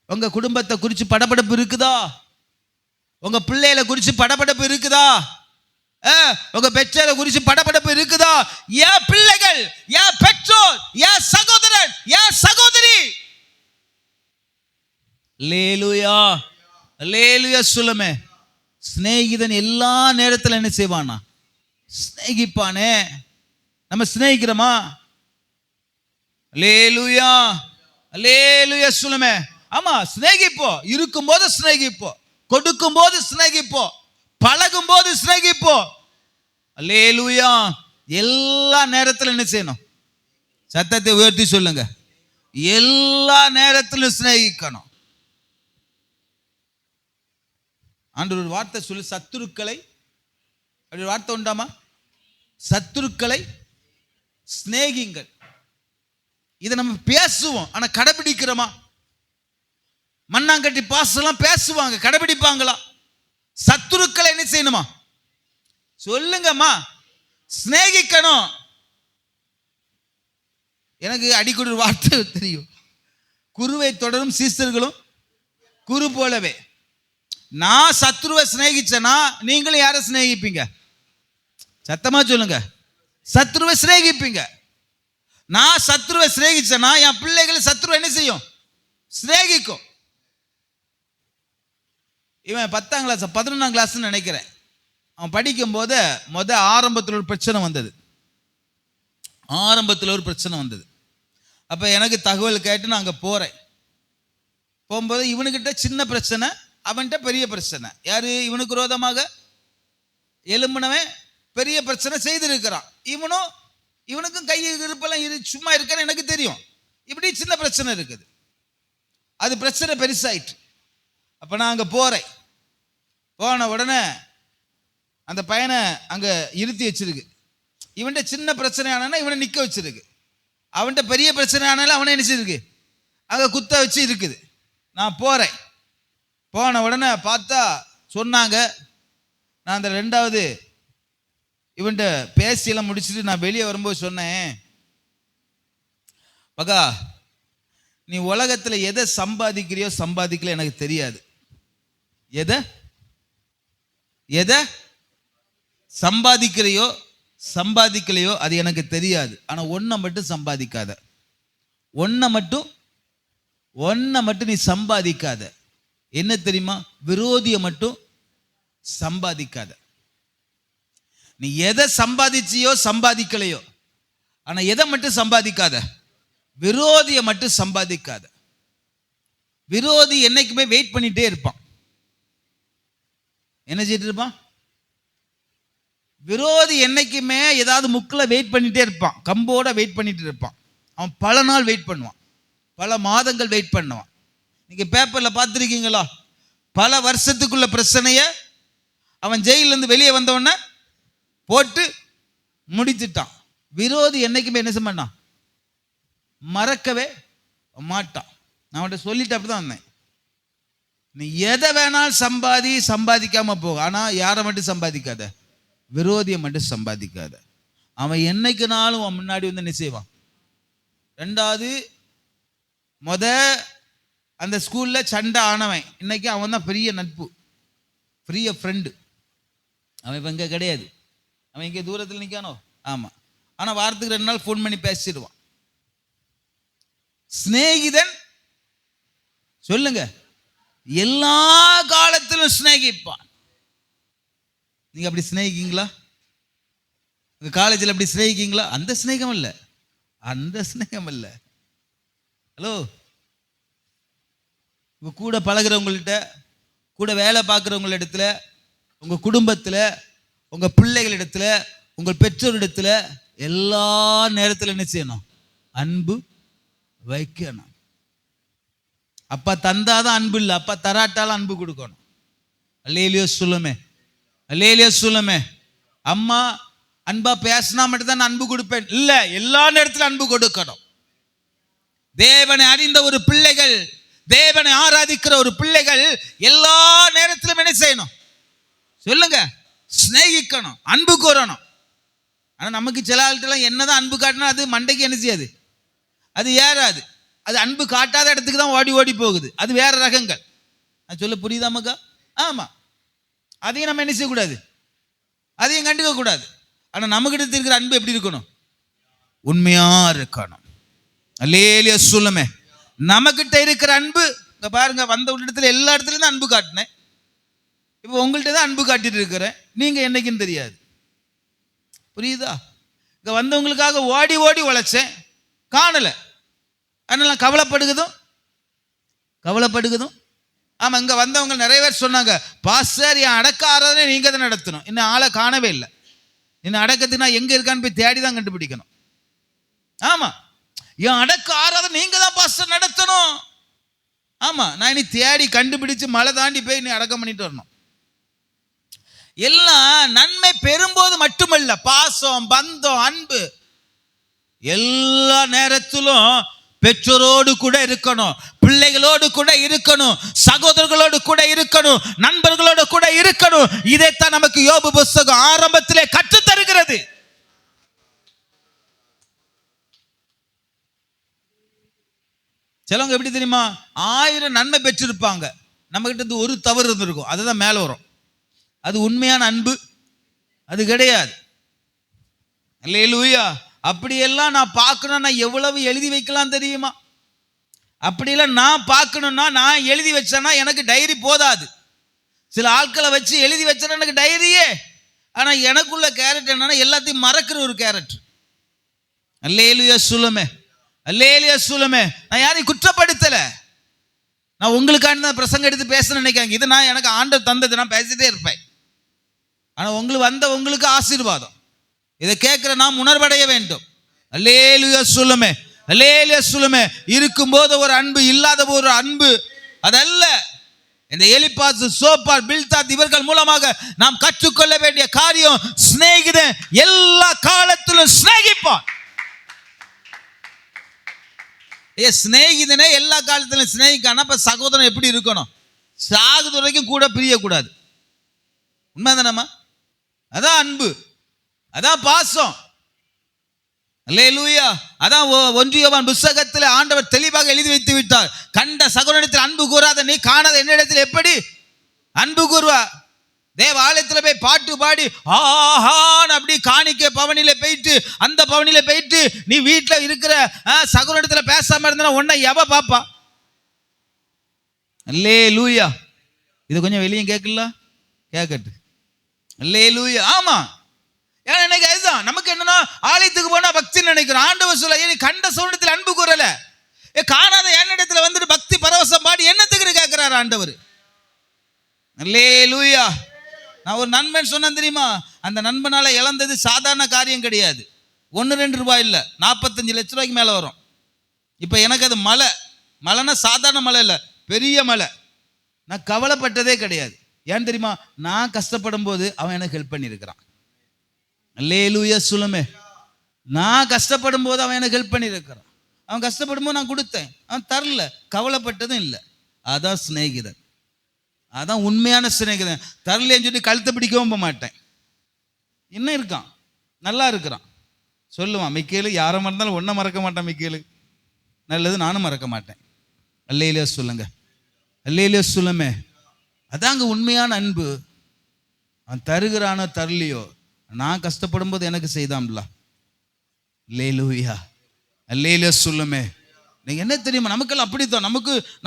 உங்க குடும்பத்தை குறித்து படபடப்பு இருக்குதா? உங்க பிள்ளைகளை குறித்து படபடப்பு இருக்குதா? உங்க பெற்றோரை குறித்து படபடப்பு இருக்குதா? என் பிள்ளைகள், என் பெற்றோர், என் சகோதரன், என் சகோதரி. அல்லேலூயா அல்லேலூயா சொல்லுமே. சிநேகிதன் எல்லா நேரத்தில் என்ன செய்வானா? சிநேகிப்பானே. நம்ம சிநேகிக்கிறோமா? அல்லேலூயா அல்லேலூயா சொல்லுமே. ஆமா, சிநேகிப்போம். இருக்கும்போது சிநேகிப்போம், கொடுக்கும் போது சிநேகிப்போம், பழகும் போது சிநேகிப்போம். அல்லேலூயா. எல்லா நேரத்திலும் என்ன செய்யணும்? சத்தத்தை உயர்த்தி சொல்லுங்க. எல்லா நேரத்திலும் சிநேகிக்கணும். ஆண்டவர் ஒரு வார்த்தை சொல்லு, சத்துருக்களை. அப்படி ஒரு வார்த்தை உண்டாமா? சத்துருக்களை சிநேகிங்கள். இதை நம்ம பேசுவோம், ஆனா கடைபிடிக்கிறோமா? மண்ணாங்கட்டி பாசெல்லாம் பேசுவாங்க, கடைபிடிப்பாங்களா? சத்துருக்களை என்ன செய்யணுமா? சொல்லுங்கம்மா. சிநேகிக்கணும். எனக்கு அடிக்கடி ஒரு வார்த்தை தெரியும், குருவை தொடரும் சீஸ்டர்களும் குரு போலவே. நான் சத்ருவை சிநேகிச்சேன்னா நீங்களும் யாரை சிநேகிப்பீங்க? சத்தமா சொல்லுங்க. சத்ருவை சிநேகிப்பீங்க. நான் சத்ருவை சிநேகிச்சேன்னா என் பிள்ளைகள் சத்ருவை என்ன செய்யும்? சிநேகிக்கும். இவன் 10ஆம் கிளாஸ் 11ஆம் கிளாஸ்ன்னு நினைக்கிறேன், அவன் படிக்கும் போது ஆரம்பத்தில் ஒரு பிரச்சனை வந்தது. அப்போ எனக்கு தகவல் கேட்டு நான் அங்கே போகிறேன். போகும்போது இவனுக்கிட்ட சின்ன பிரச்சனை, அவன்கிட்ட பெரிய பிரச்சனை. யாரு? இவனுக்கு விரோதமாக எழும்பினவன் பெரிய பிரச்சனை செய்திருக்கிறான். இவனுக்கும் கை இருப்பெல்லாம் சும்மா இருக்கான்னு எனக்கு தெரியும். இப்படி சின்ன பிரச்சனை இருக்குது. அது பிரச்சனை பெருசாயிட்டு. அப்போ நான் அங்கே போகிறேன். போன உடனே அந்த பையனை அங்கே இருத்தி வச்சிருக்கு. இவன்கிட்ட சின்ன பிரச்சனை ஆனா இவனை நிற்க வச்சிருக்கு. அவன்கிட்ட பெரிய பிரச்சனை ஆனாலும் அவனை நினைச்சிருக்கு அங்கே குத்த வச்சு இருக்குது. நான் போகிறேன். போன உடனே பார்த்தா சொன்னாங்க, நான் அந்த 2வது இவன்கிட்ட பேசியெல்லாம் முடிச்சுட்டு நான் வெளியே வரும்போது சொன்னேன், பகா நீ உலகத்தில் எதை சம்பாதிக்கிறியோ சம்பாதிக்கல எனக்கு தெரியாது. எதை சம்பாதிக்கிறையோ சம்பாதிக்கலையோ அது எனக்கு தெரியாது. ஆனால் ஒன்றை மட்டும் சம்பாதிக்காத. ஒன்றை மட்டும் நீ சம்பாதிக்காத. என்ன தெரியுமா? விரோதியை மட்டும் சம்பாதிக்காத. நீ எதை சம்பாதிச்சியோ சம்பாதிக்கலையோ, ஆனால் எதை மட்டும் சம்பாதிக்காத? விரோதியை மட்டும் சம்பாதிக்காத. விரோதி என்னைக்குமே வெயிட் பண்ணிட்டே இருப்பான். என்ன செய்யிட்டு இருப்பான்? விரோதி என்னைக்குமே ஏதாவது முக்கில் வெயிட் பண்ணிட்டே இருப்பான், கம்போட வெயிட் பண்ணிட்டு இருப்பான். அவன் பல நாள் வெயிட் பண்ணுவான், பல மாதங்கள் வெயிட் பண்ணுவான். நீங்க பேப்பர்ல பார்த்துருக்கீங்களா? பல வருஷத்துக்குள்ள பிரச்சனைய அவன் ஜெயிலிருந்து வெளியே வந்தவொடனே போட்டு முடித்துட்டான். விரோதி என்னைக்குமே என்ன செய்ய மறக்கவே மாட்டான். நான் அவன்கிட்ட சொல்லிட்டு அப்படிதான் வந்தேன். நீ எதை வேணாலும் சம்பாதிக்காம போ, ஆனா யாரை மட்டும் சம்பாதிக்காத? விரோதியை மட்டும் சம்பாதிக்காத. அவன் என்னைக்குனாலும் அவன் முன்னாடி வந்து என்ன செய்வான்? 2வது அந்த ஸ்கூல்ல சண்டை ஆனவன் இன்னைக்கு அவன் தான் பெரிய நட்பு, பெரிய ஃப்ரெண்டு. அவன் இப்போ இங்கே கிடையாது, அவன் இங்கே தூரத்தில் நிற்கானோ. ஆமாம், ஆனால் வாரத்துக்கு 2 நாள் ஃபோன் பண்ணி பேசிடுவான். சிநேகிதன் சொல்லுங்க எல்லா காலத்திலும் சிநேகிப்பான். நீங்க அப்படி சிநேகிக்கீங்களா? உங்க காலேஜில் அப்படி சிநேகிக்கீங்களா? அந்த சிநேகம் இல்லை. ஹலோ, உங்க கூட பழகிறவங்கள்ட்ட, கூட வேலை பார்க்குறவங்களிடத்துல, உங்க குடும்பத்தில், உங்க பிள்ளைகளிடத்துல, உங்கள் பெற்றோரிடத்துல எல்லா நேரத்தில் என்ன செய்யணும்? அன்பு வைக்கணும். அப்பா தந்தாதான் அன்பு இல்லை, அப்பா தராட்டாலும் அன்பு கொடுக்கணும். அல்லேலியா சொல்லுமே. அம்மா அன்பா பேசினா மட்டும் தான் அன்பு கொடுப்பேன் இல்ல, எல்லா நேரத்திலும் அன்பு கொடுக்கணும். தேவனை அறிந்த ஒரு பிள்ளைகள், தேவனை ஆராதிக்கிற ஒரு பிள்ளைகள் எல்லா நேரத்திலும் என்ன செய்யணும்? சொல்லுங்க, சிநேகிக்கணும், அன்பு கூறணும். ஆனா நமக்கு சில ஆள்கிட்ட என்னதான் அன்பு காட்டினா அது மண்டைக்கு என்ன செய்யாது? அது ஏறாது. அது அன்பு காட்டாத இடத்துக்கு தான் ஓடி ஓடி போகுது. அது வேற ரகங்கள். நான் சொல்ல புரியுதா மக்கா? ஆமா, அதையும் நம்ம என்ன செய்யக்கூடாது, அதையும் கண்டுக்க கூடாது. ஆனா நம்மகிட்ட இருக்கிற அன்பு எப்படி இருக்கணும்? உண்மையா இருக்கணும். அல்லேலியா சொல்லுமே. நம்மகிட்ட இருக்கிற அன்பு, இங்க பாருங்க, வந்த இடத்துல எல்லா இடத்துலயும் தான் அன்பு காட்டினேன். இப்போ உங்கள்கிட்ட தான் அன்பு காட்டிட்டு இருக்கிறேன். நீங்க என்னைக்குன்னு தெரியாது. புரியுதா? இங்க வந்தவங்களுக்காக ஓடி ஓடி உழைச்சேன், காணல. அதனால கவலைப்படுகுதும். ஆமா, இங்க வந்தவங்க நிறைய பேர் சொன்னாங்க, பாஸ்டர் என் அடக்க ஆராதனை நீங்க தான் நடத்தணும். இன்னும் ஆளை காணவே இல்லை. இன்னும் அடக்கத்துக்கு நான் எங்க இருக்கான்னு போய் தேடி தான் கண்டுபிடிக்கணும். ஆமா, என் அடக்க ஆராதனை நீங்க தான் பாஸ்டர் நடத்தணும். ஆமா, நான் இனி தேடி கண்டுபிடிச்சு மலை தாண்டி போய் நீ அடக்கம் பண்ணிட்டு வரணும். எல்லாம் நன்மை பெறும்போது மட்டுமல்ல, பாசம், பந்தம், அன்பு எல்லா நேரத்திலும் பெற்றோரோடு கூட இருக்கணும், பிள்ளை பிள்ளைகளோடு கூட இருக்கணும், சகோதரர்களோடு கூட இருக்கணும், நண்பர்களோடு கூட இருக்கணும். இதைத்தான் நமக்கு யோபு புஸ்தகம் ஆரம்பத்திலே கற்றுத் தருகிறது. சிலவங்க எப்படி தெரியுமா, 1000 நன்மை பெற்றிருப்பாங்க, நம்ம கிட்ட இருந்து ஒரு தவறு இருந்திருக்கும், அதுதான் மேல வரும். அது உண்மையான அன்பு? அது கிடையாது. அல்லேலூயா. அப்படியெல்லாம் நான் பார்க்கணும்னா எவ்வளவு எழுதி வைக்கலாம் தெரியுமா? அப்படியெல்லாம் நான் பார்க்கணும்னா நான் எழுதி வச்சேன்னா எனக்கு டைரி போதாது. சில ஆட்களை வச்சு எழுதி வச்சேன்னா எனக்கு டைரியே. ஆனா எனக்குள்ள கேரக்டர் என்னன்னா எல்லாத்தையும் மறக்கிற ஒரு கேரக்டர். அல்லேலூயா சொல்லுமே, அல்லேலூயா சொல்லுமே. நான் யாரையும் குற்றப்படுத்தல, நான் உங்களுக்கான பிரசங்கம் எடுத்து பேசணும்னு நினைக்காங்க. இது நான் எனக்கு ஆண்டவர் தந்தது, நான் பேசிட்டே இருப்பேன். ஆனா உங்களுக்கு ஆசீர்வாதம். இதை கேட்கிற நாம் உணர்வடைய வேண்டும். அல்லேலூயா சொல்லுமே, அல்லேலூயா சொல்லுமே. இருக்கும்போது ஒரு அன்பு, இல்லாத ஒரு அன்பு அதல்ல. இந்த எலிப்பாஸ், சோப்பார், பில்தாத் இவர்கள் மூலமாக நாம் கற்றுக்கொள்ள வேண்டிய காரியம், சிநேகிதன் எல்லா காலத்திலும் சிநேகிப்பான். சிநேகிதனே எல்லா காலத்திலும் சிநேகிக்கான அப்ப சகோதரன் எப்படி இருக்கணும்? சாகுது வரைக்கும் கூட பிரியக்கூடாது. உண்மைதானம்மா? அதான் அன்பு, அதான் பாசம். அல்லேலூயா. அதான் 1 யோவான் புத்தகத்தில் ஆண்டவர் தெளிவாக எழுதி வைத்து விட்டார். கண்ட சகோதரனிடத்தில் அன்பு கூறாத நீ காணாத என்னிடத்தில் எப்படி அன்பு கூறுவா? தேவ ஆலயத்தில் போய் பாட்டு பாடி ஆஹான் அப்படி காணிக்க பவனில போயிட்டு, அந்த பவனில போயிட்டு நீ வீட்டில் இருக்கிற சகோதரனிடத்தில் பேசாம இருந்தா உன்னை எவ பாப்பா? அல்லேலூயா. இது கொஞ்சம் வெளியே கேட்கல, கேட்கட்டு. அல்லேலூயா. ஆமா, ஏன்னா எனக்கு அதுதான் நமக்கு என்னன்னா, ஆலயத்துக்கு போனா பக்தி நினைக்கிறோம். ஆண்டவர் சொல்ல, நீ கண்ட சோழத்தில் அன்பு கூறல, காணாத என்னிடத்துல வந்துட்டு பக்தி பரவசம் பாடி என்னத்துக்கு கேட்கிறாரு ஆண்டவர். அல்லேலூயா. நான் ஒரு நண்பன் சொன்னேன் தெரியுமா, அந்த நண்பனால இழந்தது சாதாரண காரியம் கிடையாது. 1-2 ரூபாய் இல்லை, 45 லட்ச ரூபாய்க்கு மேல வரும். இப்ப எனக்கு அது மலைன்னா சாதாரண மலை இல்லை, பெரிய மலை. நான் கவலைப்பட்டதே கிடையாது. ஏன் தெரியுமா? நான் கஷ்டப்படும் போது அவன் எனக்கு ஹெல்ப் பண்ணியிருக்கிறான். அல்லேலூயா சொல்லுமே. நான் கஷ்டப்படும் போது அவன் எனக்கு ஹெல்ப் பண்ணியிருக்கிறான். அவன் கஷ்டப்படும் போது நான் கொடுத்தேன், அவன் தரல, கவலைப்பட்டதும் இல்லை. அதான் சிநேகிதன், அதான் உண்மையான சிநேகிதன். தரலேன்னு சொல்லி கழுத்தை பிடிக்கவும் போக மாட்டேன். இன்னும் இருக்கான், நல்லா இருக்கிறான், சொல்லுவான். மிக்கேலு யாரை மறந்தாலும் ஒன்றை மறக்க மாட்டான். மிக்கேலு நல்லது, நானும் மறக்க மாட்டேன். அல்லேலூயா சொல்லுங்க, அல்லேலூயா சொல்லுமே. அதாங்க உண்மையான அன்பு. அவன் தருகிறானோ தரலையோ, நான் கஷ்டப்படும் போது எனக்கு செய்தான்ல. அல்லேலூயா, அல்லேலூயா சொல்லுமே. நீங்க என்ன தெரியுமா, நமக்கெல்லாம் அப்படித்தான்.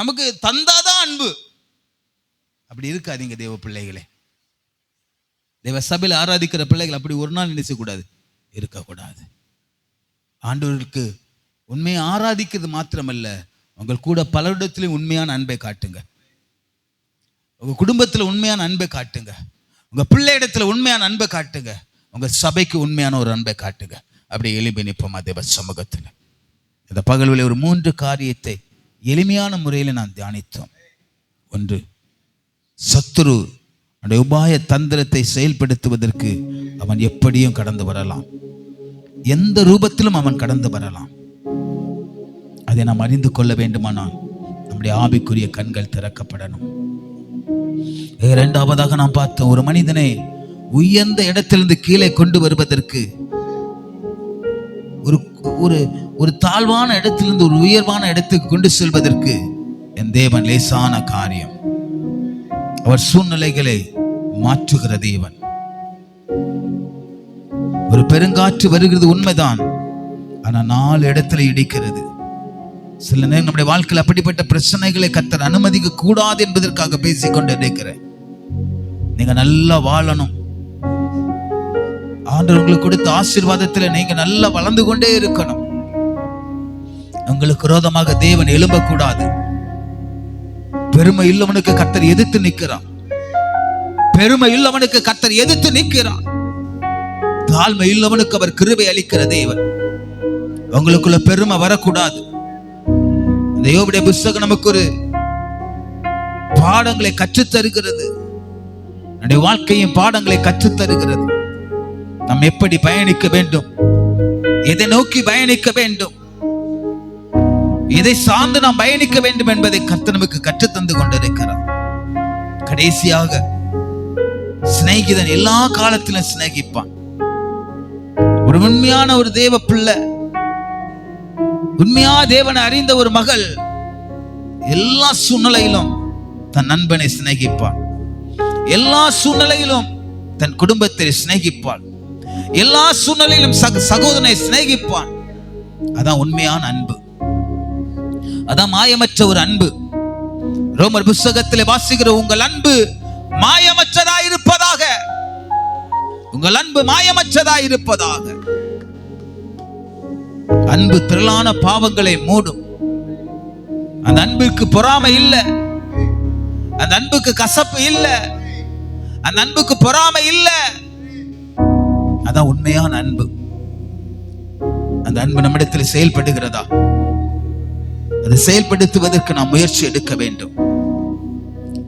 நமக்கு தந்தாதான் அன்பு. அப்படி இருக்காதீங்க தேவ பிள்ளைகளே. தேவ சபையில் ஆராதிக்கிற பிள்ளைகள் அப்படி ஒரு நாள் நினைச்ச கூடாது, இருக்கக்கூடாது. ஆண்டவருக்கு உண்மையை ஆராதிக்கிறது மாத்திரமல்ல, உங்கள் கூட பலரிடத்திலும் உண்மையான அன்பை காட்டுங்க. உங்க குடும்பத்தில் உண்மையான அன்பை காட்டுங்க. உங்க பிள்ளை இடத்துல உண்மையான அன்பை காட்டுங்க. உங்க சபைக்கு உண்மையான ஒரு அன்பை காட்டுங்க. அப்படி எளிமை நிற்போமா தேவ சமூகத்தில்? இந்த பகல்வில் ஒரு 3 காரியத்தை எளிமையான முறையில் நான் தியானித்தோம். 1, சத்துரு அவனுடைய உபாய தந்திரத்தை செயல்படுத்துவதற்கு அவன் எப்படியும் கடந்து வரலாம், எந்த ரூபத்திலும் அவன் கடந்து வரலாம். அதை நாம் அறிந்து கொள்ள வேண்டுமானால் நம்முடைய ஆவிக்குரிய கண்கள் திறக்கப்படணும். 2வதாக நாம் பார்த்தோம், ஒரு மனிதனை உயர்ந்த இடத்திலிருந்து கீழே கொண்டு வருவதற்கு, ஒரு தாழ்வான இடத்திலிருந்து ஒரு உயர்வான இடத்துக்கு கொண்டு செல்வதற்கு என் தேவன் லேசான காரியம். அவர் சூழ்நிலைகளை மாற்றுகிற தேவன். ஒரு பெருங்காற்று வருகிறது உண்மைதான், ஆனா 4 இடத்துல இடிக்கிறது. சில நேரம் நம்முடைய வாழ்க்கையில் அப்படிப்பட்ட பிரச்சனைகளை கர்த்தர் அனுமதிக்க கூடாது என்பதற்காக பேசிக்கொண்டு இருக்கிறேன். நீங்க நல்லா வாழணும், ஆண்டவர் உங்களுக்கு கொடுத்த ஆசீர்வாதத்தில் நீங்க நல்லா வளர்ந்து கொண்டே இருக்கணும். உங்களுக்கு விரோதமாக தேவன் எழும்பக்கூடாது. பெருமை இல்லவனுக்கு கர்த்தர் எதிர்த்து நிற்கிறான். பெருமை இல்லவனுக்கு கர்த்தர் எதிர்த்து நிற்கிறான். தாழ்மை இல்லவனுக்கு அவர் கிருபை அளிக்கிற தேவன். உங்களுக்குள்ள பெருமை வரக்கூடாது. இந்த யோபுடைய புத்தகம் நமக்கு ஒரு பாடங்களை கற்றுத் தருகிறது. நம்முடைய வாழ்க்கையின் பாடங்களை கற்றுத் தருகிறது. நாம் எப்படி பயணிக்க வேண்டும், எதை நோக்கி பயணிக்க வேண்டும், இதை சார்ந்து நாம் பயணிக்க வேண்டும் என்பதை கர்த்தர் நமக்கு கற்றுத்தந்து கொண்டிருக்கிறார். கடைசியாக சிநேகிதன் எல்லா காலத்திலும் சிநேகிப்பான். ஒரு உண்மையான ஒரு தேவ பிள்ளை, உண்மையா தேவனை அறிந்த ஒரு மகள் எல்லா சூழ்நிலையிலும் தன் நண்பனை சிநேகிப்பான். எல்லா சூழ்நிலையிலும் தன் குடும்பத்தை சிநேகிப்பான். எல்லா சூழ்நிலையிலும் சகோதரனை சிநேகிப்பான். அதான் உண்மையான அன்பு. அதான் மாயமற்ற ஒரு அன்பு. ரோமர் புத்தகத்திலே வாசிக்கிற உங்கள் அன்பு மாயமற்றதாய் இருப்பதாக, உங்கள் அன்பு மாயமற்றதாய் இருப்பதாக. அன்பு திரளான பாவங்களை மூடும். அந்த அன்புக்கு பொறாமை இல்லை, அந்த அன்புக்கு கசப்பு இல்லை, அந்த அன்புக்கு பொறாமை இல்லை. அதான் உண்மையான அன்பு. அந்த அன்பு நம்மிடத்தில் செயல்படுகிறதா? அதை செயல்படுத்துவதற்கு நாம் முயற்சி எடுக்க வேண்டும்.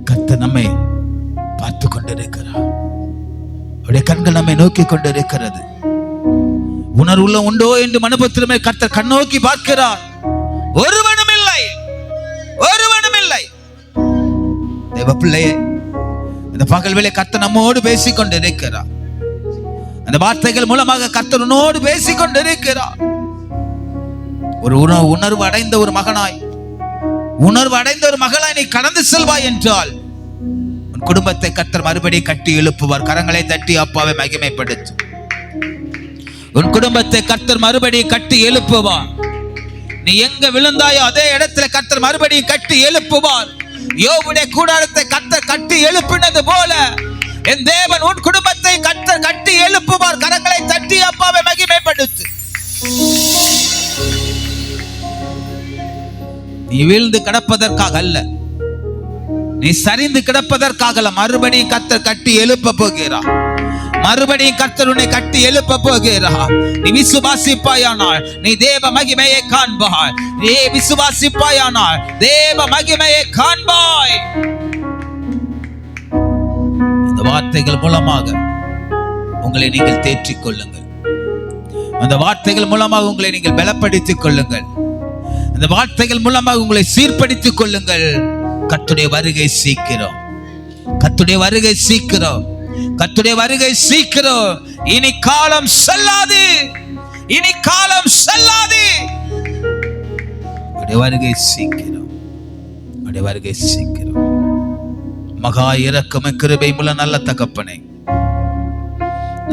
கர்த்தர் நம்மை பார்த்து கொண்டிருக்கிறார். அவருடைய கண்கள் நம்மை நோக்கி கொண்டிருக்கிறது. உணர்வுள்ள உண்டோ என்று மனுபத்திரமே கர்த்தர் கண்ணோக்கி பார்க்கிறார். ஒருவனும் இல்லை, ஒருவனும் இல்லை. தேவ பிள்ளையே, இந்த பகல் வேளை கர்த்தர் நம்மோடு பேசிக் கொண்டிருக்கிறார். அந்த வார்த்தைகள் மூலமாக கர்த்தர் உன்னோடு பேசிக் கொண்டிருக்கிறார். ஒரு உணர்வு அடைந்த ஒரு மகனாய், உணர்வு அடைந்த ஒரு மகளாய் நீ கடந்து செல்வாய் என்றால் உன் குடும்பத்தை கர்த்தர் மறுபடியும் கட்டி எழுப்புவார். கரங்களை தட்டி அப்பாவை மகிமைப்படுத்து. உன் குடும்பத்தை கர்த்தர் மறுபடியும் கட்டி எழுப்புவார். நீ எங்க விழுந்தாயோ அதே இடத்துல கர்த்தர் மறுபடியும் கட்டி எழுப்புவார். யோபுடைய கூடாரத்தை கர்த்தர் கட்டி எழுப்பினது போல என் தேவன் உன் குடும்பத்தை கர்த்தர் கட்டி எழுப்புவார். கரங்களை தட்டி அப்பாவை மகிமைப்படுத்து. நீ வீழ்ந்து கிடப்பதற்காக அல்ல, நீ சரிந்து கிடப்பதற்காக அல்ல. மறுபடியும் கர்த்தர் கட்டி எழுப்ப போகிறார். மறுபடியும் கர்த்தர் உன்னை கட்டி எழுப்ப போகிறார். நீ விசுவாசிப்பாயானால் நீ தேவ மகிமையை காண்பாய். நீ விசுவாசிப்பாயானால் தேவ மகிமையை காண்பாய். இந்த வார்த்தைகள் மூலமாக உங்களை நீங்கள் தேற்றிக் கொள்ளுங்கள். அந்த வார்த்தைகள் மூலமாக உங்களை நீங்கள் பலப்படுத்திக் கொள்ளுங்கள். அந்த வார்த்தைகள் மூலமாக உங்களை சீர்படுத்திக் கொள்ளுங்கள். கர்த்தருடைய வருகை சீக்கிரம், கர்த்தருடைய வருகை சீக்கிரம், கர்த்தருடைய வருகை சீக்கிரம். இனி காலம் செல்லாது, இனி காலம் செல்லாது. வருகை சீக்கிரம், வருகை சீக்கிரம். மகா இரக்கமும் கிருபை உள்ள நல்ல தகப்பனே,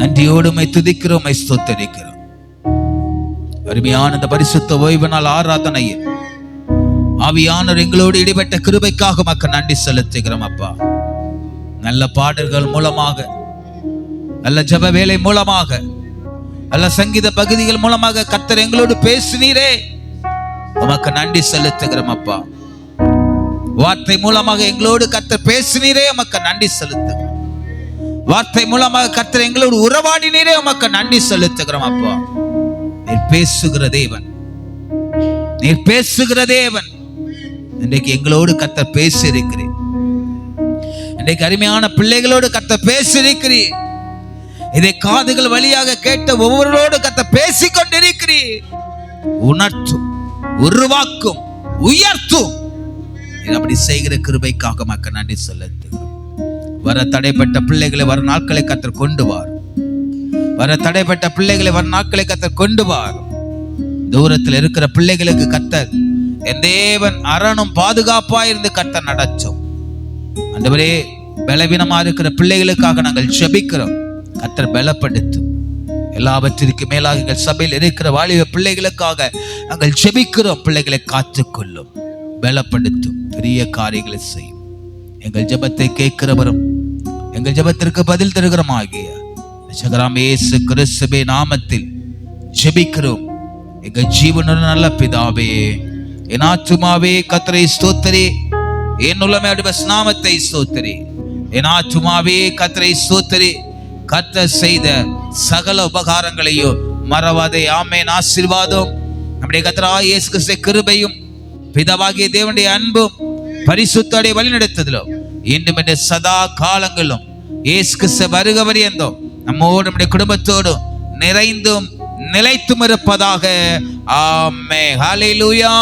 நன்றியோடு உம்மை துதிக்கிறோம், உம்மை ஸ்தோத்திரிக்கிறோம். அருமையான இந்த பரிசுத்த ஓய்வு நாள் ஆராதனையில் ஆவியானவர் எங்களோடு இடைப்பட்ட கிருபைக்காக மக்கள் நன்றி செலுத்துகிறோம். அப்பா, நல்ல பாடல்கள் மூலமாக, நல்ல ஜெப வேலை மூலமாக, நல்ல சங்கீத பகுதிகள் மூலமாக கர்த்தர் எங்களோடு பேசினீரே, உமக்கு நன்றி செலுத்துகிறோம். அப்பா, வார்த்தை மூலமாக எங்களோடு கர்த்தர் பேசினீரே, உமக்கு நன்றி செலுத்துகிறோம். வார்த்தை மூலமாக கர்த்தர் எங்களோடு உறவாடினீரே, உமக்கு நன்றி செலுத்துகிறோம். அப்பா, நீர் பேசுகிற தேவன், நீர் பேசுகிற தேவன். இன்றைக்கு எங்களோடு கர்த்தர் பேசி இருக்கிறீர். இன்றைக்கு அருமையான பிள்ளைகளோடு கர்த்தர் பேசி இருக்கிறீர். இதை காதுகள் வழியாக கேட்ட ஒவ்வொருவரோடு கர்த்தர் பேசிக் கொண்டிருக்கிறீர். உணர்த்தும், உருவாக்கும், உயர்த்தும். அப்படி செய்கிற கிருபைக்காக மக்கள் நன்றி செலுத்துகிறோம். வர தடைப்பட்ட பிள்ளைகளை வர நாட்களை கர்த்தர் கொண்டு வாரும். வர தடைப்பட்ட பிள்ளைகளை வர நாட்களை கர்த்தர் கொண்டு வாரும். தூரத்தில் இருக்கிற பிள்ளைகளுக்கு கர்த்தர் என் தேவன் அரணும் பாதுகாப்பா இருந்து கர்த்தர் நடத்தும். ஆண்டவரே, பலவீனமா இருக்கிற பிள்ளைகளுக்காக நாங்கள் ஜெபிக்கிறோம். கர்த்தர் பலப்படுத்தும். எல்லாவற்றிற்கு மேலாக எங்கள் சபையில் இருக்கிற வாலிப பிள்ளைகளுக்காக நாங்கள் ஜெபிக்கிறோம். பிள்ளைகளை காத்துக்கொள்ளும், பலப்படுத்தும், பெரிய காரியங்களை செய்யும். எங்கள் ஜெபத்தை கேட்கிறவரும் எங்கள் ஜெபத்திற்கு பதில் தருகிறோம் ஆகிய இயேசு கிறிஸ்துவின் நாமத்தில் ஜெபிக்கிறோம் எங்கள் ஜீவனுள்ள நல்ல பிதாவே. என் ஆத்துமாவே கர்த்தரை ஸ்தோத்திரி, என் உள்ளமே அவருடைய நாமத்தை ஸ்தோத்திரி. என் ஆத்துமாவே கர்த்தரை ஸ்தோத்திரி, கர்த்தர் செய்த சகல உபகாரங்களையும் மறவாதே. ஆமென். ஆசீர்வாதம் நம்முடைய கர்த்தராகிய இயேசு கிறிஸ்துவின் கிருபையும் பிதாவாகிய தேவனுடைய அன்பும் பரிசுத்தருடைய வழிநடத்துதலும் இன்னும் இந்த சதா காலங்களும் இயேசு கிறிஸ்து வருக பரியந்தம் நம்மோடு நம்முடைய குடும்பத்தோடும் நிறைந்தும் நிலைத்தும் இருப்பதாக. ஆமென். ஹல்லேலூயா.